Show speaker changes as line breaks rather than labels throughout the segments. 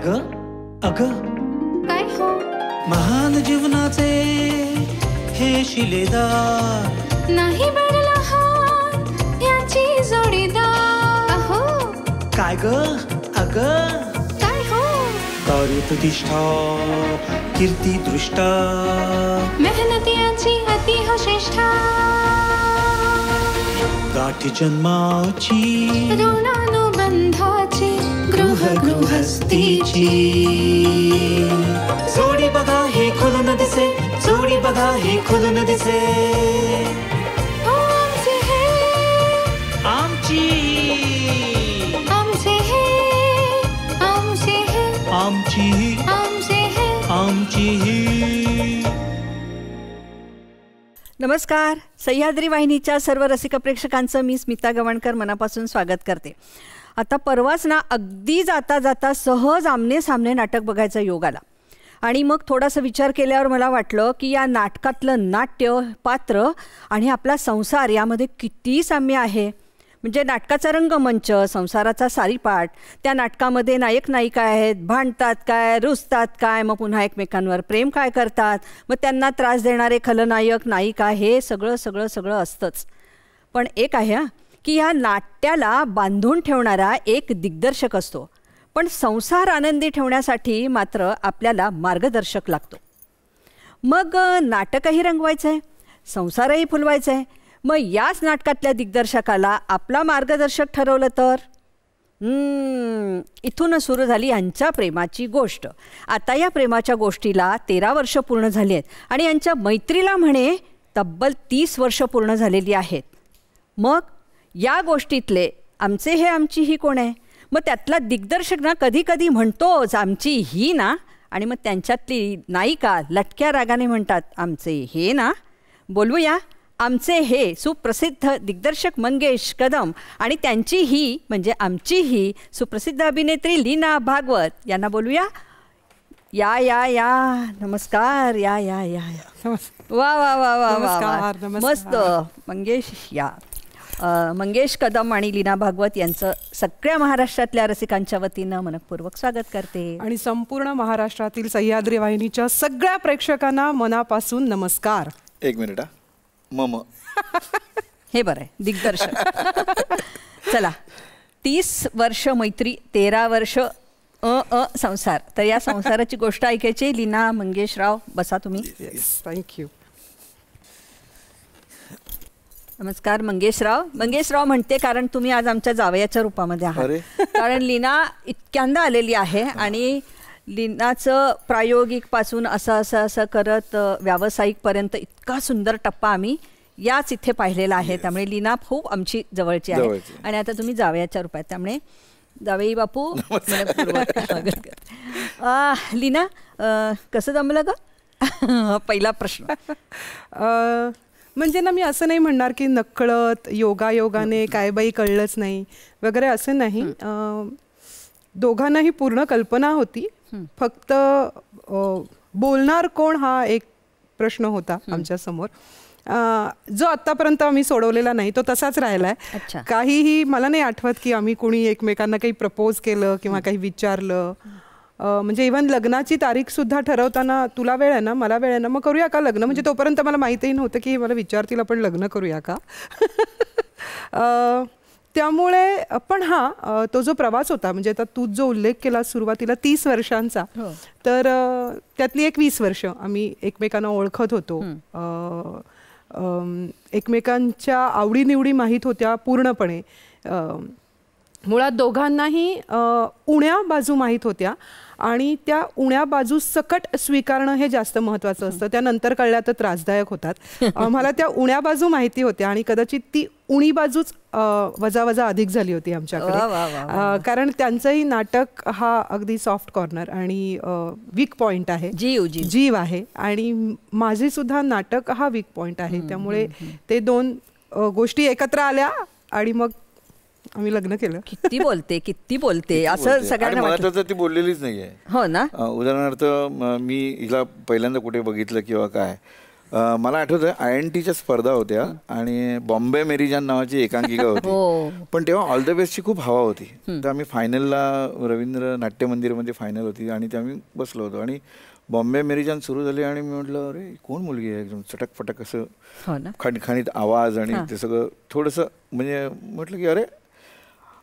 ग अग
काय हो
महान जीवनाचे हे शिलेदार
नाही बरला हात याची जोडीदार अहो
काय ग अग
काय हो
कार्यप्रतिष्ठा कीर्ती दृष्टा
मेहनतीची अति हो श्रेष्ठा
गाठी जन्माची
ऋणानुबंधाची
गृहस्थीची जोडी बघा हे खुलून दिसे जोडी बघा हे खुलून दिसे
हो आमचे हे
आमची
आमचे हे आमचे हे
आमची
आमचे हे
आमची
नमस्कार. सह्याद्री वाहिनीच्या सर्व रसिक प्रेक्षकांचं मी स्मिता गवणकर मनापासून स्वागत करते. आता परवाच ना अगदी जाता जाता सहज आमने सामने नाटक बघायचा योग आला आणि मग थोडासा विचार केल्यावर मला वाटलं की या नाटकातलं नाट्य पात्र आणि आपला संसार यामध्ये किती साम्य आहे. म्हणजे नाटकाचा रंगमंच, संसाराचा सारीपाट, त्या नाटकामध्ये नायक नायिका आहेत, भांडतात काय, रुसतात काय, मग पुन्हा एकमेकांवर प्रेम काय करतात, मग त्यांना त्रास देणारे खलनायक नायिका, हे सगळं सगळं सगळं असतंच. पण एक आहे की ह्या नाट्याला बांधून ठेवणारा एक दिग्दर्शक असतो, पण संसार आनंदी ठेवण्यासाठी मात्र आपल्याला मार्गदर्शक लागतो. मग नाटकही रंगवायचं आहे, संसारही फुलवायचं आहे. मग याच नाटकातल्या दिग्दर्शकाला आपला मार्गदर्शक ठरवलं तर इथूनच सुरू झाली यांच्या प्रेमाची गोष्ट. आता या प्रेमाच्या गोष्टीला 13 वर्ष पूर्ण झाली आहेत आणि यांच्या मैत्रीला म्हणे तब्बल 30 वर्ष पूर्ण झालेली आहेत. मग या गोष्टीतले आमचे हे आमची ही कोण आहे? मग त्यातला दिग्दर्शक ना कधी कधी म्हणतोच आमची ही ना, आणि मग त्यांच्यातली नायिका लटक्या रागाने म्हणतात आमचे हे ना. बोलूया आमचे हे सुप्रसिद्ध दिग्दर्शक मंगेश कदम आणि त्यांची ही म्हणजे आमची ही सुप्रसिद्ध अभिनेत्री लीना भागवत यांना बोलूया. या या या नमस्कार. या या या या वा वा वा वा वा मस्त. मंगेश या मंगेश कदम आणि लीना भागवत यांचं सगळ्या महाराष्ट्रातल्या रसिकांच्या वतीनं मनपूर्वक स्वागत करते
आणि संपूर्ण महाराष्ट्रातील सह्याद्री वाहिनीच्या सगळ्या प्रेक्षकांना मनापासून नमस्कार.
एक मिनिट मम
हे बरं आहे दिग्दर्शक. चला 30 वर्ष मैत्री, 13 वर्ष संसार. तर या संसाराची गोष्ट ऐकायची. लीना, मंगेशराव बसा तुम्ही.
थँक्यू.
नमस्कार. मंगेशराव म्हणते कारण तुम्ही आज आमच्या जावयाच्या रूपामध्ये आहात. कारण लीना इतक्यांदा आलेली आहे आणि लीनाचं प्रायोगिकपासून असं करत व्यावसायिकपर्यंत इतका सुंदर टप्पा आम्ही याच इथे पाहिलेला आहे. त्यामुळे लीना खूप आमची जवळची आहे आणि आता तुम्ही जावयाच्या रूपात, त्यामुळे जावई बापू लीना कसं जमलं ग? पहिला प्रश्न.
म्हणजे ना मी असं नाही म्हणणार की नकळत योगायोगाने काय बाई कळलंच नाही वगैरे, असं नाही. दोघांनाही पूर्ण कल्पना होती, फक्त बोलणार कोण हा एक प्रश्न होता आमच्या समोर, जो आतापर्यंत आम्ही सोडवलेला नाही, तो तसाच राहिलाय. काहीही मला नाही आठवत की आम्ही कोणी एकमेकांना काही प्रपोज केलं किंवा काही विचारलं. म्हणजे इव्हन लग्नाची तारीख सुद्धा ठरवताना तुला वेळ आहे ना, मला वेळ आहे ना, मग करूया का लग्न? म्हणजे तोपर्यंत मला माहितीही नव्हतं की मला विचारतील आपण लग्न करूया का. त्यामुळे पण हां, तो जो प्रवास होता, म्हणजे आता तू जो उल्लेख केला सुरुवातीला 30 वर्षांचा, तर त्यातली एक 20 वर्ष आम्ही एकमेकांना ओळखत होतो. एकमेकांच्या आवडीनिवडी माहीत होत्या पूर्णपणे. मुळात दोघांनाही उण्या बाजू माहीत होत्या आणि त्या उण्या बाजू सकट स्वीकारणं हे जास्त महत्त्वाचं असतं. त्यानंतर कळल्या तर त्रासदायक होतात. मला त्या उण्या बाजू माहिती होत्या आणि कदाचित ती उणी बाजूच वजा अधिक झाली होती आमच्याकडे. कारण त्यांचंही नाटक हा अगदी सॉफ्ट कॉर्नर आणि वीक पॉइंट आहे, जीव आहे, आणि माझी सुद्धा नाटक हा वीक पॉइंट आहे. त्यामुळे ते दोन गोष्टी एकत्र आल्या आणि मग आम्ही लग्न केलं.
किती बोलते असं सगळ्यांना
मला तर ती बोललेलीच नाहीये.
हो ना.
उदाहरणार्थ मी हिला पहिल्यांदा कुठे बघितलं किंवा काय, मला आठवतं INTच्या स्पर्धा होत्या आणि बॉम्बे मेरी जान नावाची एकांकिका होती. पण तेव्हा ऑल द बेस्टची खूप हवा होती. तर आम्ही फायनलला रवींद्र नाट्य मंदिरमध्ये फायनल होती आणि ते आम्ही बसलो होतो आणि बॉम्बे मेरी जान सुरू झाली आणि मी म्हटलं अरे कोण मुलगी आहे, एकदम चटक फटक असं खणखणीत आवाज आणि ते सगळं थोडंसं म्हणजे म्हटलं की अरे.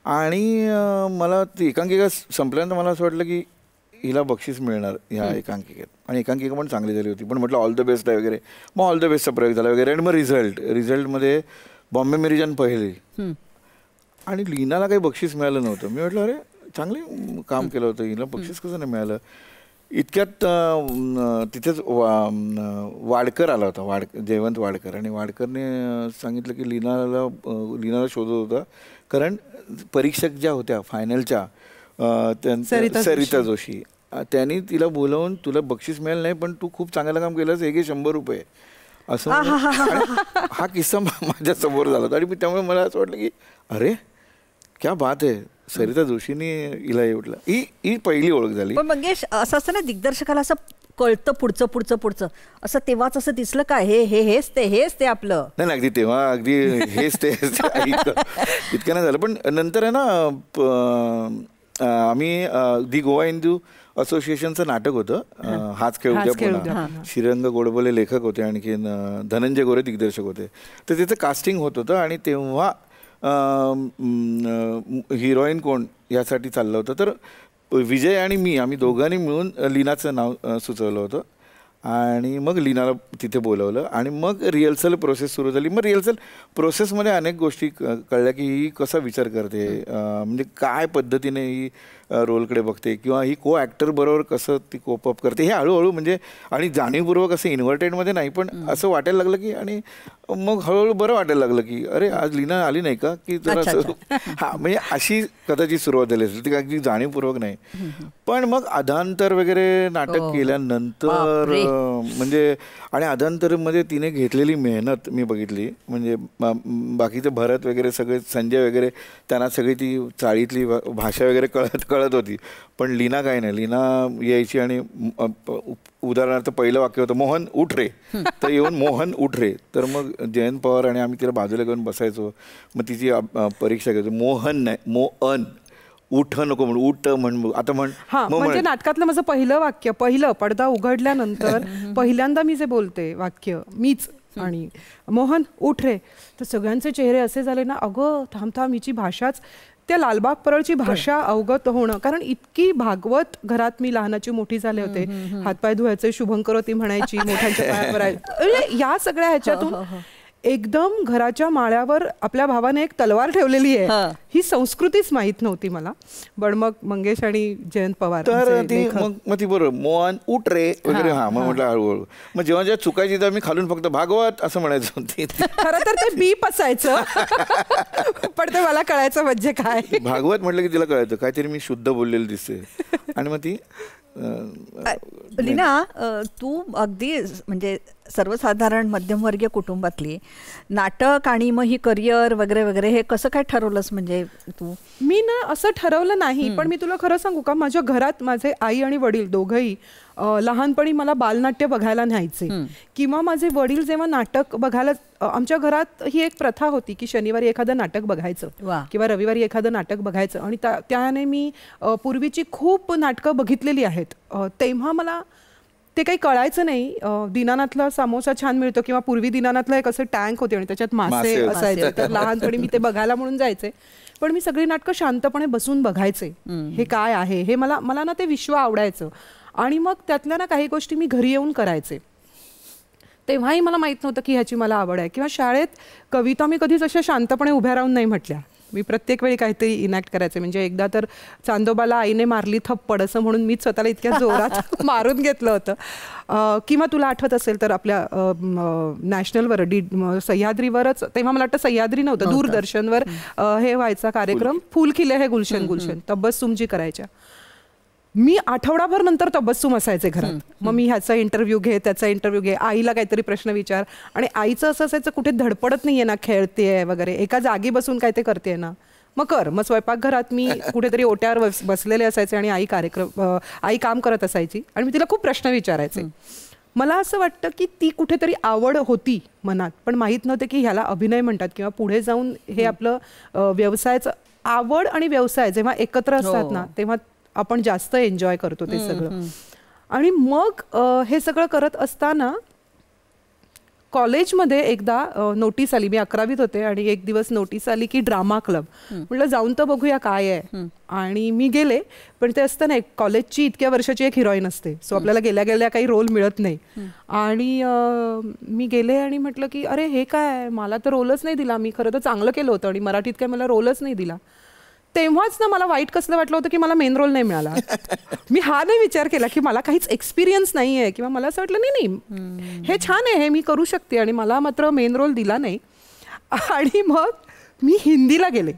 आणि मला ती एकांकिका संपल्यानंतर मला असं वाटलं की हिला बक्षीस मिळणार ह्या एकांकिकेत आणि एकांकिका पण चांगली झाली होती. पण म्हटलं ऑल द बेस्ट आहे वगैरे. मग ऑल द बेस्टचा प्रयोग झाला वगैरे आणि मग रिझल्टमध्ये बॉम्बे मेरी जान पहिली आणि लीनाला काही बक्षीस मिळालं नव्हतं. मी म्हटलं अरे चांगले काम केलं होतं, हिला बक्षीस कसं नाही मिळालं. इतक्यात तिथेच वाडकर आला होता, जयवंत वाडकर. आणि वाडकरने सांगितलं की लीनाला शोधत होता कारण परीक्षक ज्या होत्या फायनलच्या सरिता जोशी, त्यांनी तिला बोलावून तुला बक्षीस मिळालं नाही पण तू खूप चांगलं काम केलंस, हे घे 100 रुपये असं. हा किस्सा माझ्या समोर झाला होता आणि त्यामुळे मला असं वाटलं की अरे क्या बात आहे, सरिता जोशीने हिला एवढलं. ही पहिली ओळख झाली.
पण मंगेश असं असतं ना, दिग्दर्शकाला असं कळतं पुढचं असं, तेव्हाच असं दिसलं का हेच ते आपलं.
नाही अगदी तेव्हा अगदी हेच ते इतकं नाही झालं. पण नंतर आहे ना आम्ही दि गोवा हिंदू असोसिएशनचं नाटक होतं, हाच खेळ उद्या पुन्हा. श्रीरंग गोडबोले लेखक होते, आणखी धनंजय गोरे दिग्दर्शक होते. तर त्याचं कास्टिंग होत होतं आणि तेव्हा हिरोईन कोण यासाठी चाललं होतं. तर विजय आणि मी आम्ही दोघांनी मिळून लीनाचं नाव सुचवलं होतं आणि मग लीनाला तिथे बोलवलं आणि मग रिहर्सल प्रोसेस सुरू झाली. मग रिहर्सल प्रोसेसमध्ये अनेक गोष्टी कळल्या की ही कसा विचार करते, म्हणजे काय पद्धतीने ही रोलकडे बघते किंवा ही को ॲक्टर बरोबर कसं ती कोपअप करते, हे हळूहळू म्हणजे आणि जाणीवपूर्वक असं इन्व्हर्टेडमध्ये नाही पण असं वाटायला लागलं की. आणि मग हळूहळू बरं वाटायला लागलं की अरे आज लीना आली नाही का, की जरा हां म्हणजे अशी कदाचित सुरुवात झाली असेल, ती अगदी जाणीवपूर्वक नाही. पण मग अधांतर वगैरे नाटक केल्यानंतर म्हणजे आणि अधांतरमध्ये तिने घेतलेली मेहनत मी बघितली. म्हणजे बाकीचे भरत वगैरे सगळे, संजय वगैरे, त्यांना सगळी ती चाळीतली भाषा वगैरे कळत होती. पण लीना काय नाही, लीना यायची आणि उदाहरणार्थ पहिलं वाक्य होतं मोहन उठ रे, तर येऊन मोहन उठ रे. तर मग जयंत पवार आणि आम्ही तिला बाजूला घेऊन बसायचो. मग तिची परीक्षा घ्यायचो. मोहन नाही मोहन, उठ नको म्हण, उठ म्हण, आता म्हण.
म्हणजे नाटकातलं माझं पहिलं वाक्य, पहिलं पडदा उघडल्यानंतर पहिल्यांदा मी जे बोलते वाक्य मीच, आणि मोहन उठ रे, तर सगळ्यांचे चेहरे असे झाले ना, अगं थांब हिची भाषाच, त्या लालबाग परळची भाषा अवगत होणं. कारण इतकी भागवत घरात मी लहानाची मोठी झाले होते, हातपाय धुवायचे, शुभंकरोती म्हणायची, मोठ्यांच्या पाया पडायचे, या सगळ्या ह्याच्यातून एकदम घराच्या माळ्यावर आपल्या भावाने एक तलवार ठेवलेली आहे, ही संस्कृतीच माहित नव्हती मला. पण मग मंगेश आणि जयंत पवार
तर ती मग ती बरोबर मोहन उठ रे वगैरे. हा मग म्हटलं हळूहळू. मग जेव्हा चुकायची तर मी खालून फक्त भागवत असं म्हणायचं.
खरं तर ते बीप असायचं पण ते मला कळायचं म्हणजे काय
भागवत म्हटलं की तिला कळायचं काहीतरी मी शुद्ध बोललेलं दिसते. आणि मग ती
लीना, तू अगदी म्हणजे सर्वसाधारण मध्यमवर्गीय कुटुंबातली, नाटक आणि मग ही करिअर वगैरे वगैरे हे कसं काय ठरवलंस? म्हणजे तू.
मी ना असं ठरवलं नाही, पण मी तुला खरं सांगू का, माझ्या घरात माझे आई आणि वडील दोघंही लहानपणी मला बालनाट्य बघायला न्यायचे, किंवा माझे वडील जेव्हा नाटक बघायला, आमच्या घरात ही एक प्रथा होती की शनिवारी एखादं नाटक बघायचं किंवा रविवारी एखादं नाटक बघायचं. आणि त्याने मी पूर्वीची खूप नाटकं बघितलेली आहेत. तेव्हा मला ते काही कळायचं नाही. दीनानाथला समोसा छान मिळतो, किंवा पूर्वी दीनानाथला एक असं टँक होते आणि त्याच्यात मासे असायचे, तर लहानपणी मी ते बघायला म्हणून जायचे. पण मी सगळी नाटकं शांतपणे बसून बघायचे, हे काय आहे हे मला ना ते विश्व आवडायचं. आणि मग त्यातल्या ना काही गोष्टी मी घरी येऊन करायचे. तेव्हाही मला माहित नव्हतं की ह्याची मला आवड आहे. किंवा शाळेत कविता मी कधीच अशा शांतपणे उभ्या राहून नाही म्हटल्या, मी प्रत्येक वेळी काहीतरी इनॅक्ट करायचे. म्हणजे एकदा तर चांदोबाला आईने मारली थप्पड असं म्हणून मी स्वतःला इतक्या जोरात मारून घेतलं होतं. किंवा तुला आठवत असेल तर आपल्या नॅशनलवर सह्याद्रीवरच, तेव्हा मला वाटतं सह्याद्री नव्हतं, दूरदर्शनवर हे व्हायचा कार्यक्रम, फुल खिले हे गुलशन गुलशन, तब्बस्सुम जी करायच्या. मी आठवडाभर नंतर तबस्सुम असायचे घरात. मग मी ह्याचा इंटरव्ह्यू घे, त्याचा इंटरव्ह्यू घे, आईला काहीतरी प्रश्न विचार. आणि आईचं असं असायचं, कुठे धडपडत नाहीये ना, खेळतेय वगैरे, एका जागी बसून काय ते करते ना, मग कर. मग स्वयंपाकघरात मी कुठेतरी ओट्यावर बसलेले असायचे आणि आई काम करत असायची आणि मी तिला खूप प्रश्न विचारायचे. मला असं वाटतं की ती कुठेतरी आवड होती मनात, पण माहीत नव्हते की ह्याला अभिनय म्हणतात किंवा पुढे जाऊन हे आपलं व्यवसायाचं, आवड आणि व्यवसाय जेव्हा एकत्र असतात ना तेव्हा आपण जास्त एन्जॉय करतो ते सगळं. आणि मग हे सगळं करत असताना कॉलेजमध्ये एकदा नोटीस आली, मी 11वीत होते आणि एक दिवस नोटीस आली की ड्रामा क्लब. म्हटलं जाऊन तर बघूया काय आहे. आणि मी गेले, पण ते असतं ना कॉलेजची इतक्या वर्षाची एक हिरोईन असते, सो आपल्याला गेल्या गेल्या काही रोल मिळत नाही. आणि मी गेले आणि म्हटलं की अरे हे काय, मला तर रोलच नाही दिला, मी खरं तर चांगलं केलं होतं आणि मराठीत काय मला रोलच नाही दिला. तेव्हाच ना मला वाईट कसलं वाटलं होतं की मला मेन रोल नाही मिळाला. मी हा नाही विचार केला की मला काहीच एक्सपिरियन्स नाही आहे किंवा मला असं वाटलं नाही हे छान आहे, हे मी करू शकते, आणि मला मात्र मेन रोल दिला नाही. आणि मग मी हिंदीला गेले.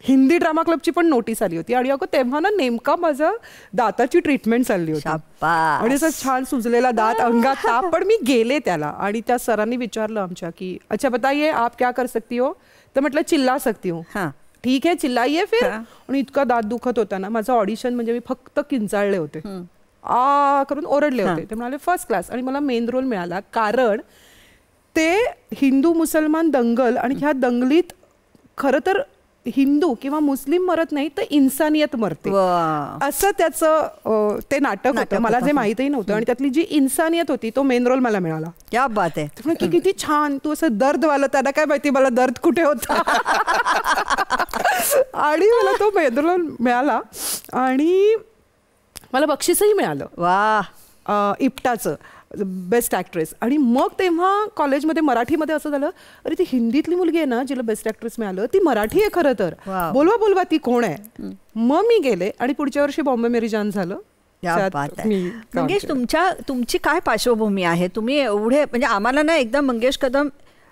हिंदी ड्रामा क्लबची पण नोटीस आली होती आणि अगं तेव्हा ना नेमका माझं दाताची ट्रीटमेंट चालली होती आणि असं छान सुजलेला दात, अंगात ताप, पण मी गेले त्याला. आणि त्या सरांनी विचारलं आमच्या की अच्छा बताइए आप क्या कर सकती हो, तर म्हटलं चिल्ला सकती हूँ. ठीक आहे चिल्लाइए फिर. आणि इतका दात दुखत होता ना, माझं ऑडिशन म्हणजे मी फक्त किंचाळले होते, करून ओरडले होते. ते म्हणाले फर्स्ट क्लास, आणि मला मेन रोल मिळाला कारण ते हिंदू मुसलमान दंगल, आणि ह्या दंगलीत खरं तर हिंदू किंवा मुस्लिम मरत नाही तर इन्सानियत मरते, असं त्याचं ते नाटक होतं. मला जे माहितही नव्हतं, आणि त्यातली जी इन्सानियत होती तो मेन रोल मला मिळाला. क्या बात आहे. की किती छान, तू असं दर्दवालं, त्यांना काय माहिती मला दर्द कुठे होता. आणि मला तो मेन रोल मिळाला आणि मला बक्षीसही मिळालं, वा, इप्टाचं बेस्ट ॲक्ट्रेस. आणि मग तेव्हा कॉलेजमध्ये मराठीमध्ये असं झालं, अरे ती हिंदीतली मुलगी आहे ना जिला बेस्ट ॲक्ट्रेस मिळालं, ती मराठी आहे खरं तर, बोलवा ती कोण आहे. मग मी गेले आणि पुढच्या वर्षी बॉम्बे मेरी जान झालं.
मंगेश, तुमची काय पार्श्वभूमी आहे? तुम्ही एवढे म्हणजे आम्हाला ना एकदम मंगेश कदम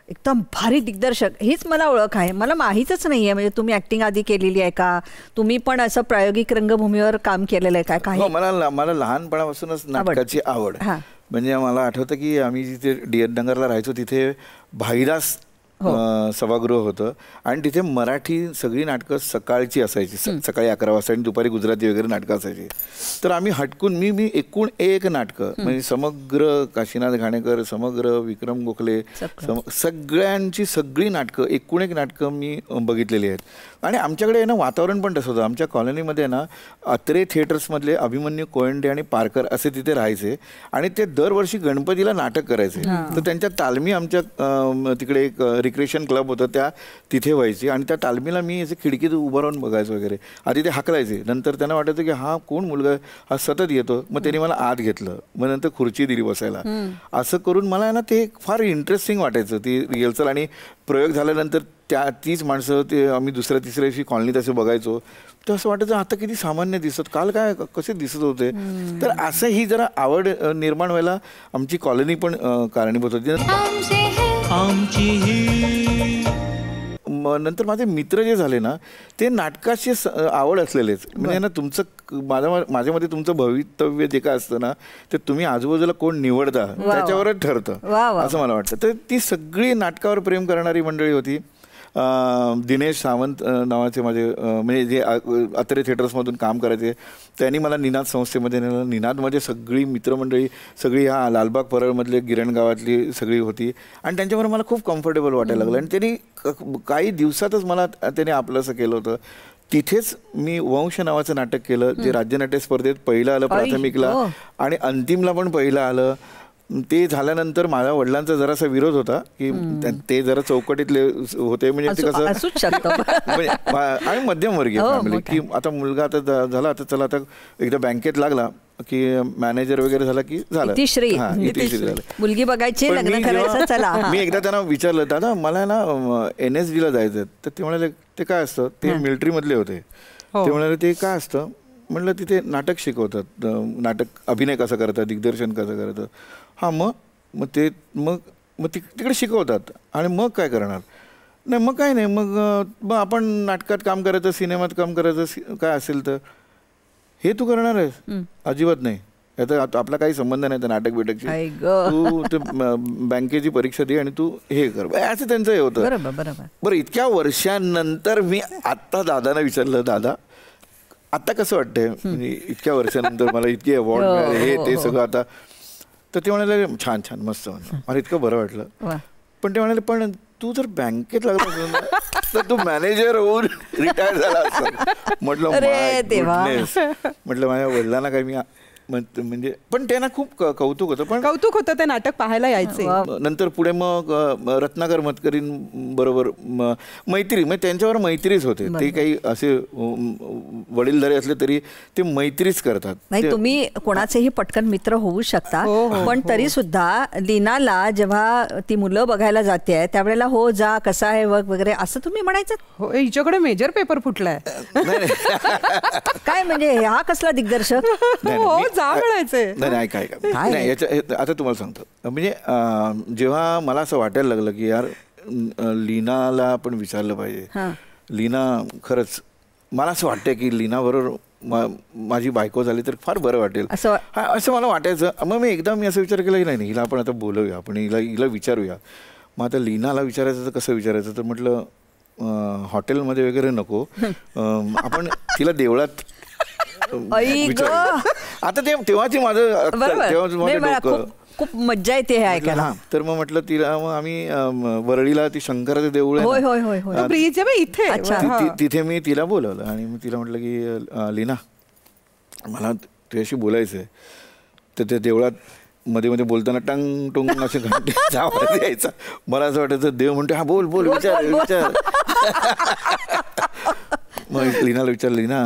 एकदम भारी दिग्दर्शक हीच मला ओळख आहे, मला माहीतच नाही आहे. म्हणजे तुम्ही ॲक्टिंग आधी केलेली आहे का, तुम्ही पण असं प्रायोगिक रंगभूमीवर काम केलेलं आहे काय?
मला लहानपणापासूनच नाटकाची आवड. म्हणजे मला आठवतं की आम्ही जिथे डी.एन. नगरला राहायचो तिथे भाईदास सभागृह होतं आणि तिथे मराठी सगळी नाटकं सकाळची असायची, सकाळी 11 वाजता, आणि दुपारी गुजराती वगैरे नाटकं असायची. तर आम्ही हटकून मी एकूण एक नाटकं म्हणजे समग्र काशीनाथ घाणेकर, समग्र विक्रम गोखले, सगळ्यांची सगळी नाटकं, एकूण एक नाटकं मी बघितलेली आहेत. आणि आमच्याकडे ना वातावरण पण तसं होतं. आमच्या कॉलनीमध्ये ना अत्रे थिएटर्समधले अभिमन्यू कोयंडे आणि पारकर असे तिथे राहायचे आणि ते दरवर्षी गणपतीला नाटक करायचे. तर त्यांच्या तालमी आमच्या तिकडे एक रिक्रिएशन क्लब होतं, त्या तिथे व्हायची आणि त्या तालमीला मी असे खिडकीत उभं राहून बघायचो वगैरे. आधी ते हाकलायचे, नंतर त्यांना वाटायचं की हा कोण मुलगा हा सतत येतो, मग त्यांनी मला आत घेतलं, मग नंतर खुर्ची दिली बसायला. असं करून मला ना ते फार इंटरेस्टिंग वाटायचं ती रिहर्सल. आणि प्रयोग झाल्यानंतर तीच माणसं ते आम्ही दुसऱ्या तिसऱ्या दिवशी कॉलनीत असे बघायचो, तर असं वाटायचं आता किती सामान्य दिसत, काल काय कसे दिसत होते. तर असं ही जरा आवड निर्माण व्हायला आमची कॉलनी पण कारणीभूत होती. नंतर माझे मित्र जे झाले ना ते नाटकाची आवड असलेलेच. म्हणजे ना तुमचं माझ्यामध्ये तुमचं भवितव्य जे काय असतं ना ते तुम्ही आजूबाजूला कोण निवडता त्याच्यावरच ठरतं असं मला वाटतं. तर ती सगळी नाटकावर प्रेम करणारी मंडळी होती. दिनेश सावंत नावाचे माझे म्हणजे जे अत्रे थिएटर्समधून काम करायचे त्यांनी मला निनाद संस्थेमध्ये नेलं. निनादमध्ये सगळी मित्रमंडळी सगळी ह्या लालबाग परळमधले गिरण गावातली सगळी होती आणि त्यांच्यावर मला खूप कम्फर्टेबल वाटायला लागलं. आणि त्यांनी काही दिवसातच मला त्याने आपलंसं केलं होतं. तिथेच मी वंश नावाचं नाटक केलं जे राज्यनाट्य स्पर्धेत पहिलं आलं प्राथमिकला आणि अंतिमला पण पहिलं आलं. ते झाल्यानंतर माझ्या वडिलांचा जरासा विरोध होता की ते जरा चौकटीतले होते म्हणजे ते कसं आणि मध्यमवर्गीय फॅमिली की आता मुलगा आता झाला आता चला आता एकदा बँकेत लागला की मॅनेजर वगैरे झाला की झालं
मुलगी बघायची लग्न करायचं चला.
मी एकदा त्यांना विचारलं दादा मला ना NSD ला जायचं तर ते म्हणाले ते काय असतं. ते मिलिटरी मधले होते. ते म्हणाले ते काय असतं. म्हटलं तिथे नाटक शिकवतात, नाटक अभिनय कसं करतात, दिग्दर्शन कसं करतात. हां मग ते मग तिकडे शिकवतात आणि मग काय करणार. नाही मग काय नाही मग आपण नाटकात काम करायचं, सिनेमात काम करायचं, काय असेल तर हे तू करणार आहेस. अजिबात नाही, आता आपला काही संबंध नाही त्या नाटक बिटकची. तू बँकेची परीक्षा दे आणि तू हे कर असं त्यांचं हे होतं. बरं इतक्या वर्षांनंतर मी आत्ता दादांना विचारलं दादा आता कसं वाटतंय म्हणजे इतक्या वर्षानंतर मला इतके अवॉर्ड मिळाले हे ते सगळं. आता तर ते म्हणाले छान छान मस्त म्हणलं. मला इतकं बरं वाटलं. पण ते म्हणाले पण तू जर बँकेत लागला असेल ना तर तू मॅनेजर होऊन रिटायर झाला असेल. म्हटलं म्हटलं माझ्या वडिलांना काही मी म्हणजे पण त्यांना खूप कौतुक होतं. पण
कौतुक होतं ते नाटक पाहायला यायचे.
नंतर पुढे मग रत्नाकर मतकरींबरोबर मैत्री म्हणजे त्यांच्यावर मैत्रीच होते. ते काही असे वडीलधारे असले तरी ते मैत्रीच करतात.
नाही तुम्ही कोणाचेही पटकन मित्र होऊ शकता. पण तरी सुद्धा लीनाला जेव्हा ती मुलं बघायला जाते त्यावेळेला हो जा कसा आहे वगैरे असं तुम्ही म्हणायचं.
हो हिच्याकडे मेजर पेपर फुटलाय
काय म्हणजे हा कसला दिग्दर्शक.
नाही काय नाही आता तुम्हाला सांगतो. म्हणजे जेव्हा मला असं वाटायला लागलं की यार लीनाला आपण विचारलं पाहिजे. लीना खरंच मला असं वाटतं की लीना बरोबर माझी बायको झाली तर फार बरं वाटेल असं मला वाटायचं. मग मी असं विचार केला की नाही हिला आपण आता बोलवूया आपण हिला विचारूया. मग आता लीनाला विचारायचं तर कसं विचारायचं तर म्हटलं हॉटेलमध्ये वगैरे नको आपण तिला देवळात आता तेव्हाची माझं
खूप मज्जा येते हे ऐकायला.
तर मग म्हटलं तिला मग आम्ही वरळीला ती शंकराचं देऊळ तिथे मी तिला बोलवलं आणि मग तिला म्हटलं की लीना मला तुझ्याशी बोलायचं आहे. तर त्या देवळात मध्ये मध्ये बोलताना टंग टुंग असे घंटे आवाज यायचा. मला असं वाटायचं देव म्हणतो हा बोल बोल विचार. मग लीनाला विचारलं लीना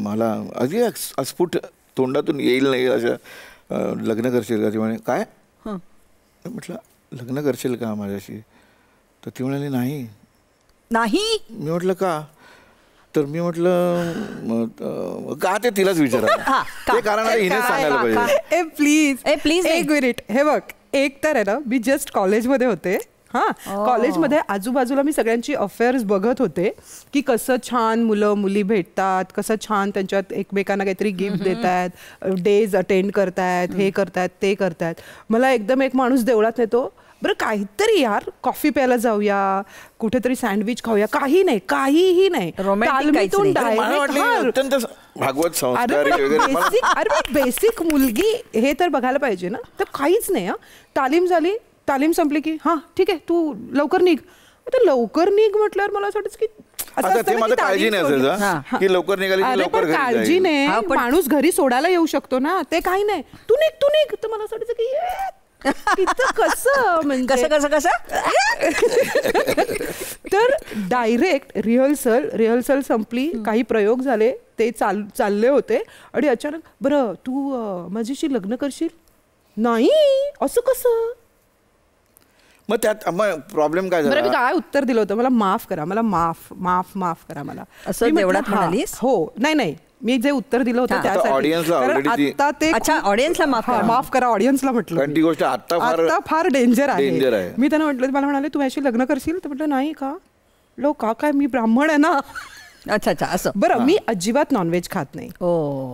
मला अगदी अस्फुट तोंडातून येईल नाही अशा लग्न करशील का. ती म्हणे काय म्हटलं लग्न करशील का माझ्याशी. तर ती म्हणाली नाही. मी म्हटलं का. तर मी म्हटलं का ते तिलाच विचारा ते कारण हिने सांगायला पाहिजे.
प्लीज एक मिनिट. हे बघ एक तर आहे ना मी जस्ट कॉलेजमध्ये होते. कॉलेजमध्ये आजूबाजूला मी सगळ्यांची अफेअर्स बघत होते की कसं छान मुलं मुली भेटतात कसं छान त्यांच्यात एकमेकांना काहीतरी गिफ्ट देत आहेत डेज अटेंड करतायत हे करतायत ते करतायत. मला एकदम एक माणूस देवळात नेतो बरं काहीतरी यार कॉफी प्यायला जाऊया कुठेतरी सँडविच खाऊया काहीही नाही बेसिक मुलगी हे तर बघायला पाहिजे ना. तर काहीच नाही. तालीम संपली की हां ठीक आहे तू लवकर निघ. आता लवकर निघ म्हटल्यावर मला असं वाटतं की
काळजी नाही की लवकर निघाली लवकर
काळजी नाही माणूस घरी सोडायला येऊ शकतो ना. ते काही नाही तू निघ. तर मला असं वाटतं की
कसं
तर डायरेक्ट रिहर्सल संपली काही प्रयोग झाले ते चालले होते आणि अचानक बरं तू माझ्याशी लग्न करशील. नाही असं कसं.
मग त्यात प्रॉब्लेम काय झाला.
मी काय उत्तर दिलं होतं मला माफ करा मला माफ करा मला
असं देवळात म्हणालीस.
हो नाही मी जे उत्तर दिलं होतं त्यासाठी
ऑडियन्सला
माफ करा ऑडियन्सला म्हटलं
ती गोष्ट आता
फार डेंजर आहे. मी त्यांना म्हटलं मला म्हणाले तू याशी लग्न करशील. तर म्हटलं नाही का काय मी ब्राह्मण आहे ना.
अच्छा असं.
बरं मी अजिबात नॉनव्हेज खात नाही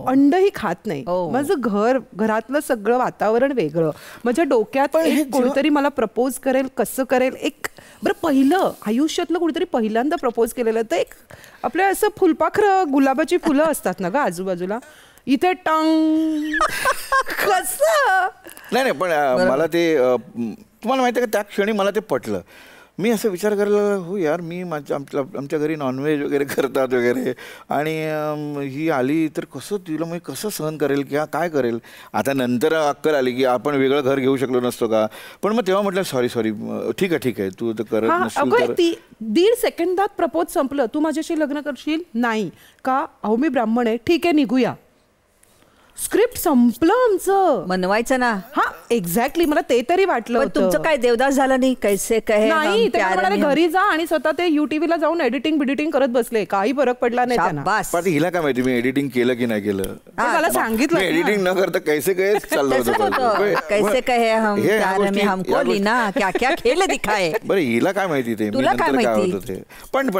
अंडही खात नाही. माझं घरातलं सगळं वातावरण वेगळं. माझ्या डोक्यात कोणीतरी मला प्रपोज करेल कसं करेल एक बरं पहिलं आयुष्यातलं कुठेतरी पहिल्यांदा प्रपोज केलेलं तर एक आपल्या असं फुलपाखरं गुलाबाची फुलं असतात ना ग आजूबाजूला इथे टंग कसं
नाही पण मला ते तुम्हाला माहिती आहे का त्या क्षणी मला ते पटलं. मी असं विचार करायला हो यार मी आमच्या घरी नॉनव्हेज वगैरे करतात वगैरे आणि ही आली तर कसं तिला मग कसं सहन करेल किंवा काय करेल. आता नंतर अक्कल आली की आपण वेगळं घर घेऊ शकलो नसतो का. पण मग तेव्हा म्हटलं सॉरी ठीक आहे तू तर करत नसशील तर.
1.5 सेकंदात प्रपोज संपलं. तू माझ्याशी लग्न करशील. नाही का अहो मी ब्राह्मण आहे ठीक आहे निघूया. स्क्रिप्ट संपलं आमचं.
मनवायचं ना.
हा एक्झॅक्टली मला ते तरी वाटलं.
तुमचं काय देवदास झालं नाही कैसे कहे
नाही. ते घरी जा आणि स्वतः ते UTV ला जाऊन एडिटिंग करत बसले. काही फरक पडला नाही त्यांना.
पण हिला काय माहिती मी एडिटिंग केलं की नाही केलं.
मला सांगितलं
एडिटिंग न करता कैसे कहे चाललं होतं.
कैसे कहे हम प्यार में हमको लीना क्या क्या खेल दिखाए.
बरं हिला काय माहिती ते काय होतं ते. पण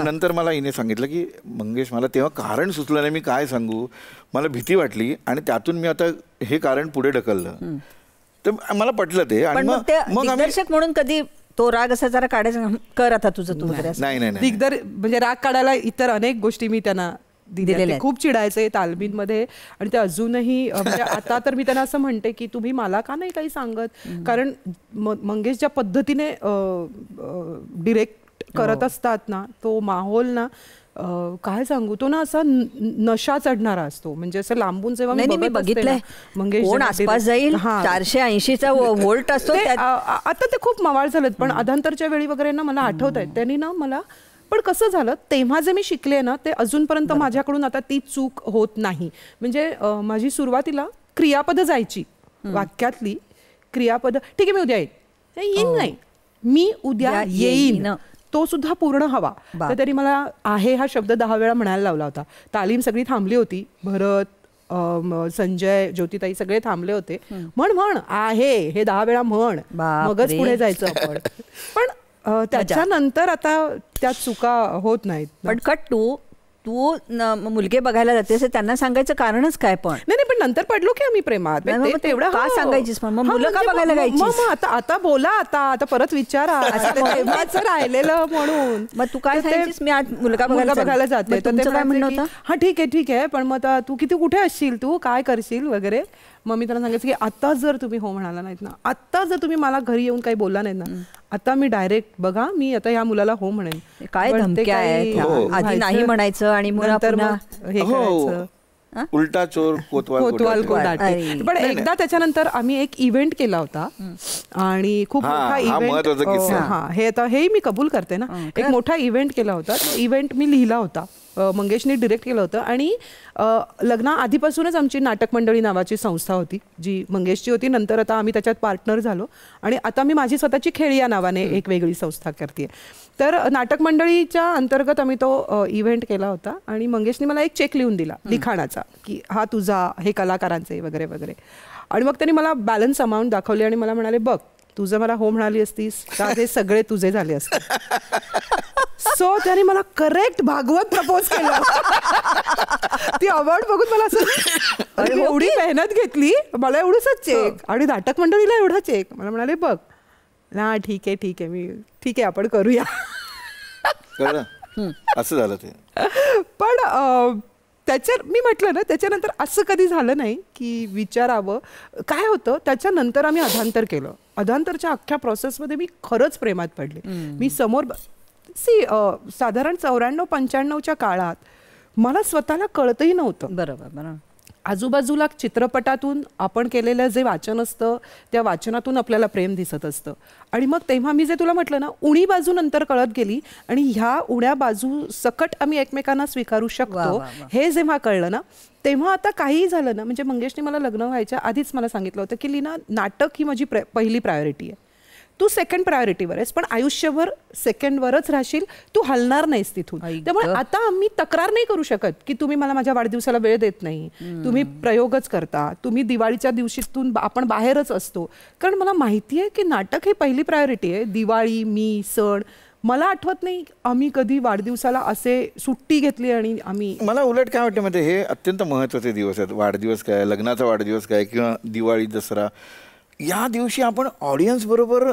नंतर मला हिने सांगितलं की मंगेश मला तेव्हा कारण सुचलं नाही मी काय सांगू. मला भीती वाटली आणि त्यातून मी आता हे कारण पुढे ढकललं तर मला पटलं ते. आणि
मग दिग्दर्शक म्हणून कधी तो राग असा जरा काढायचा कर आता तुझं तू
नाही
म्हणजे राग काढायला इतर अनेक गोष्टी मी त्यांना दिलेले
दिलेले
ते
आहेत.
खूप चिडायचे तालमींमध्ये आणि ते अजूनही म्हणजे आता तर मी त्यांना असं म्हणते की तुम्ही मला का नाही काही सांगत, कारण मंगेश ज्या पद्धतीने डिरेक्ट करत असतात ना, तो माहोल ना काय सांगू, तो ना असा नशा चढणारा असतो. म्हणजे असं लांबून जेव्हा
नाही मी
बघत असते
बघितलंय,
ना, मंगेश
कोण
जेव्हा
आसपास
direct-
जाईल
हां.
480चा व्होल्ट असतो
ते,
त्यात.
आता ते खूप मवाळ झालेत, पण अधांतरच्या वेळी वगैरे ना मला आठवत आहेत त्यांनी ना मला. पण कसं झालं, तेव्हा जे मी शिकले ना ते अजूनपर्यंत माझ्याकडून आता ती चूक होत नाही. म्हणजे माझी सुरुवातीला क्रियापद जायची, वाक्यातली क्रियापद, ठीक आहे मी उद्या येईन नाही, मी उद्या येईन, तो सुद्धा पूर्ण हवा. तर तरी मला आहे हा शब्द 10 वेळा म्हणायला लावला होता. तालीम सगळी थांबली होती, भरत, संजय, ज्योतिताई सगळे थांबले होते. म्हण आहे हे 10 वेळा म्हण, मगच पुढे जायचं आपण. पण त्याच्यानंतर आता त्या चुका होत नाहीत.
पण कट तू मुलगे बघायला जातेस, त्यांना सांगायचं कारणच काय? पण
नाही, पण नंतर पडलो की आम्ही प्रेमात.
तेवढं का सांगायचीस? मग मुलं का बघायला जायचीस?
आता बोला, आता परत विचारा तेव्हाच राहिलेलं म्हणून.
मग तू काय सांगायचीस? मी आज मुलगा
बघायला जाते.
तर तुमचं काय म्हणणं होतं?
हा ठीक आहे, पण मग तू किती कुठे असशील, तू काय करशील वगैरे. मग मी त्यांना सांगायचं की आता जर तुम्ही हो म्हणाला नाहीत ना, आता जर तुम्ही मला घरी येऊन काही बोलला नाहीत ना, आता मी डायरेक्ट बघा मी आता या मुलाला हो म्हणेन.
काय धमक्या आहेत, आधी नाही म्हणायचं आणि
नंतर हे करायचं.
उलटा चोर कोतवाल
कोल्हाटे. पण एकदा त्याच्यानंतर आम्ही एक इव्हेंट केला होता आणि खूप मोठा इव्हेंट. हे आता हेही मी कबूल करते ना, एक मोठा इव्हेंट केला होता. इव्हेंट मी लिहिला होता, मंगेशने डिरेक्ट केलं होतं. आणि लग्ना आधीपासूनच आमची नाटक मंडळी नावाची संस्था होती जी मंगेशची होती. नंतर आता आम्ही त्याच्यात पार्टनर झालो आणि आता मी माझी स्वतःची खेळी या नावाने एक वेगळी संस्था करते. तर नाटक मंडळीच्या अंतर्गत आम्ही तो इव्हेंट केला होता आणि मंगेशने मला एक चेक लिहून दिला लिखाणाचा की हा तुझा, हे कलाकारांचे वगैरे वगैरे. आणि मग त्यांनी मला बॅलन्स अमाऊंट दाखवली आणि मला म्हणाले बघ तू जर मला हो म्हणाली असतीस तर हे सगळे तुझे झाले असते. सो त्याने मला करेक्ट भागवत प्रपोज केलं. ती अवॉर्ड बघून मला असं एवढी मेहनत घेतली, मला एवढंच चेक आणि नाटक मंडळीला एवढा चेक. मला म्हणाले बघ ना ठीक आहे आपण करूया.
असं झालं ते.
पण मी म्हटलं ना त्याच्यानंतर असं कधी झालं नाही की विचारावं. काय होतं त्याच्यानंतर आम्ही अधांतर केलं. अधांतरच्या अख्ख्या प्रोसेसमध्ये मी खरंच प्रेमात पडले. मी समोर साधारण 94-95च्या काळात मला स्वतःला कळतही नव्हतं.
बरोबर.
आजूबाजूला चित्रपटातून आपण केलेलं जे वाचन असतं त्या वाचनातून आपल्याला प्रेम दिसत असतं. आणि मग तेव्हा मी जे तुला म्हटलं ना, उणी बाजू नंतर कळत गेली आणि ह्या उण्या बाजू सकट आम्ही एकमेकांना स्वीकारू शकतो हे जेव्हा कळलं ना, तेव्हा आता काहीही झालं ना, म्हणजे मंगेशने मला लग्न व्हायच्या आधीच मला सांगितलं होतं की लीना, नाटक ही माझी पहिली प्रायोरिटी आहे, तू सेकंड प्रायोरिटीवर आहेस, पण आयुष्यभर सेकंडवरच राहशील, तू हलणार नाहीस तिथून. त्यामुळे आता आम्ही तक्रार नाही करू शकत की तुम्ही मला माझ्या वाढदिवसाला वेळ देत नाही, तुम्ही प्रयोगच करता, तुम्ही दिवाळीच्या दिवशीतून आपण बाहेरच असतो. कारण मला माहिती आहे की नाटक ही पहिली प्रायोरिटी आहे. दिवाळी, मी, सण, मला आठवत नाही आम्ही कधी वाढदिवसाला असे सुट्टी घेतली. आणि आम्ही, मला
उलट काय वाटतं म्हणजे हे अत्यंत महत्त्वाचे दिवस आहेत. वाढदिवस काय, लग्नाचा वाढदिवस काय, किंवा दिवाळी, दसरा, या दिवशी आपण ऑडियन्स बरोबर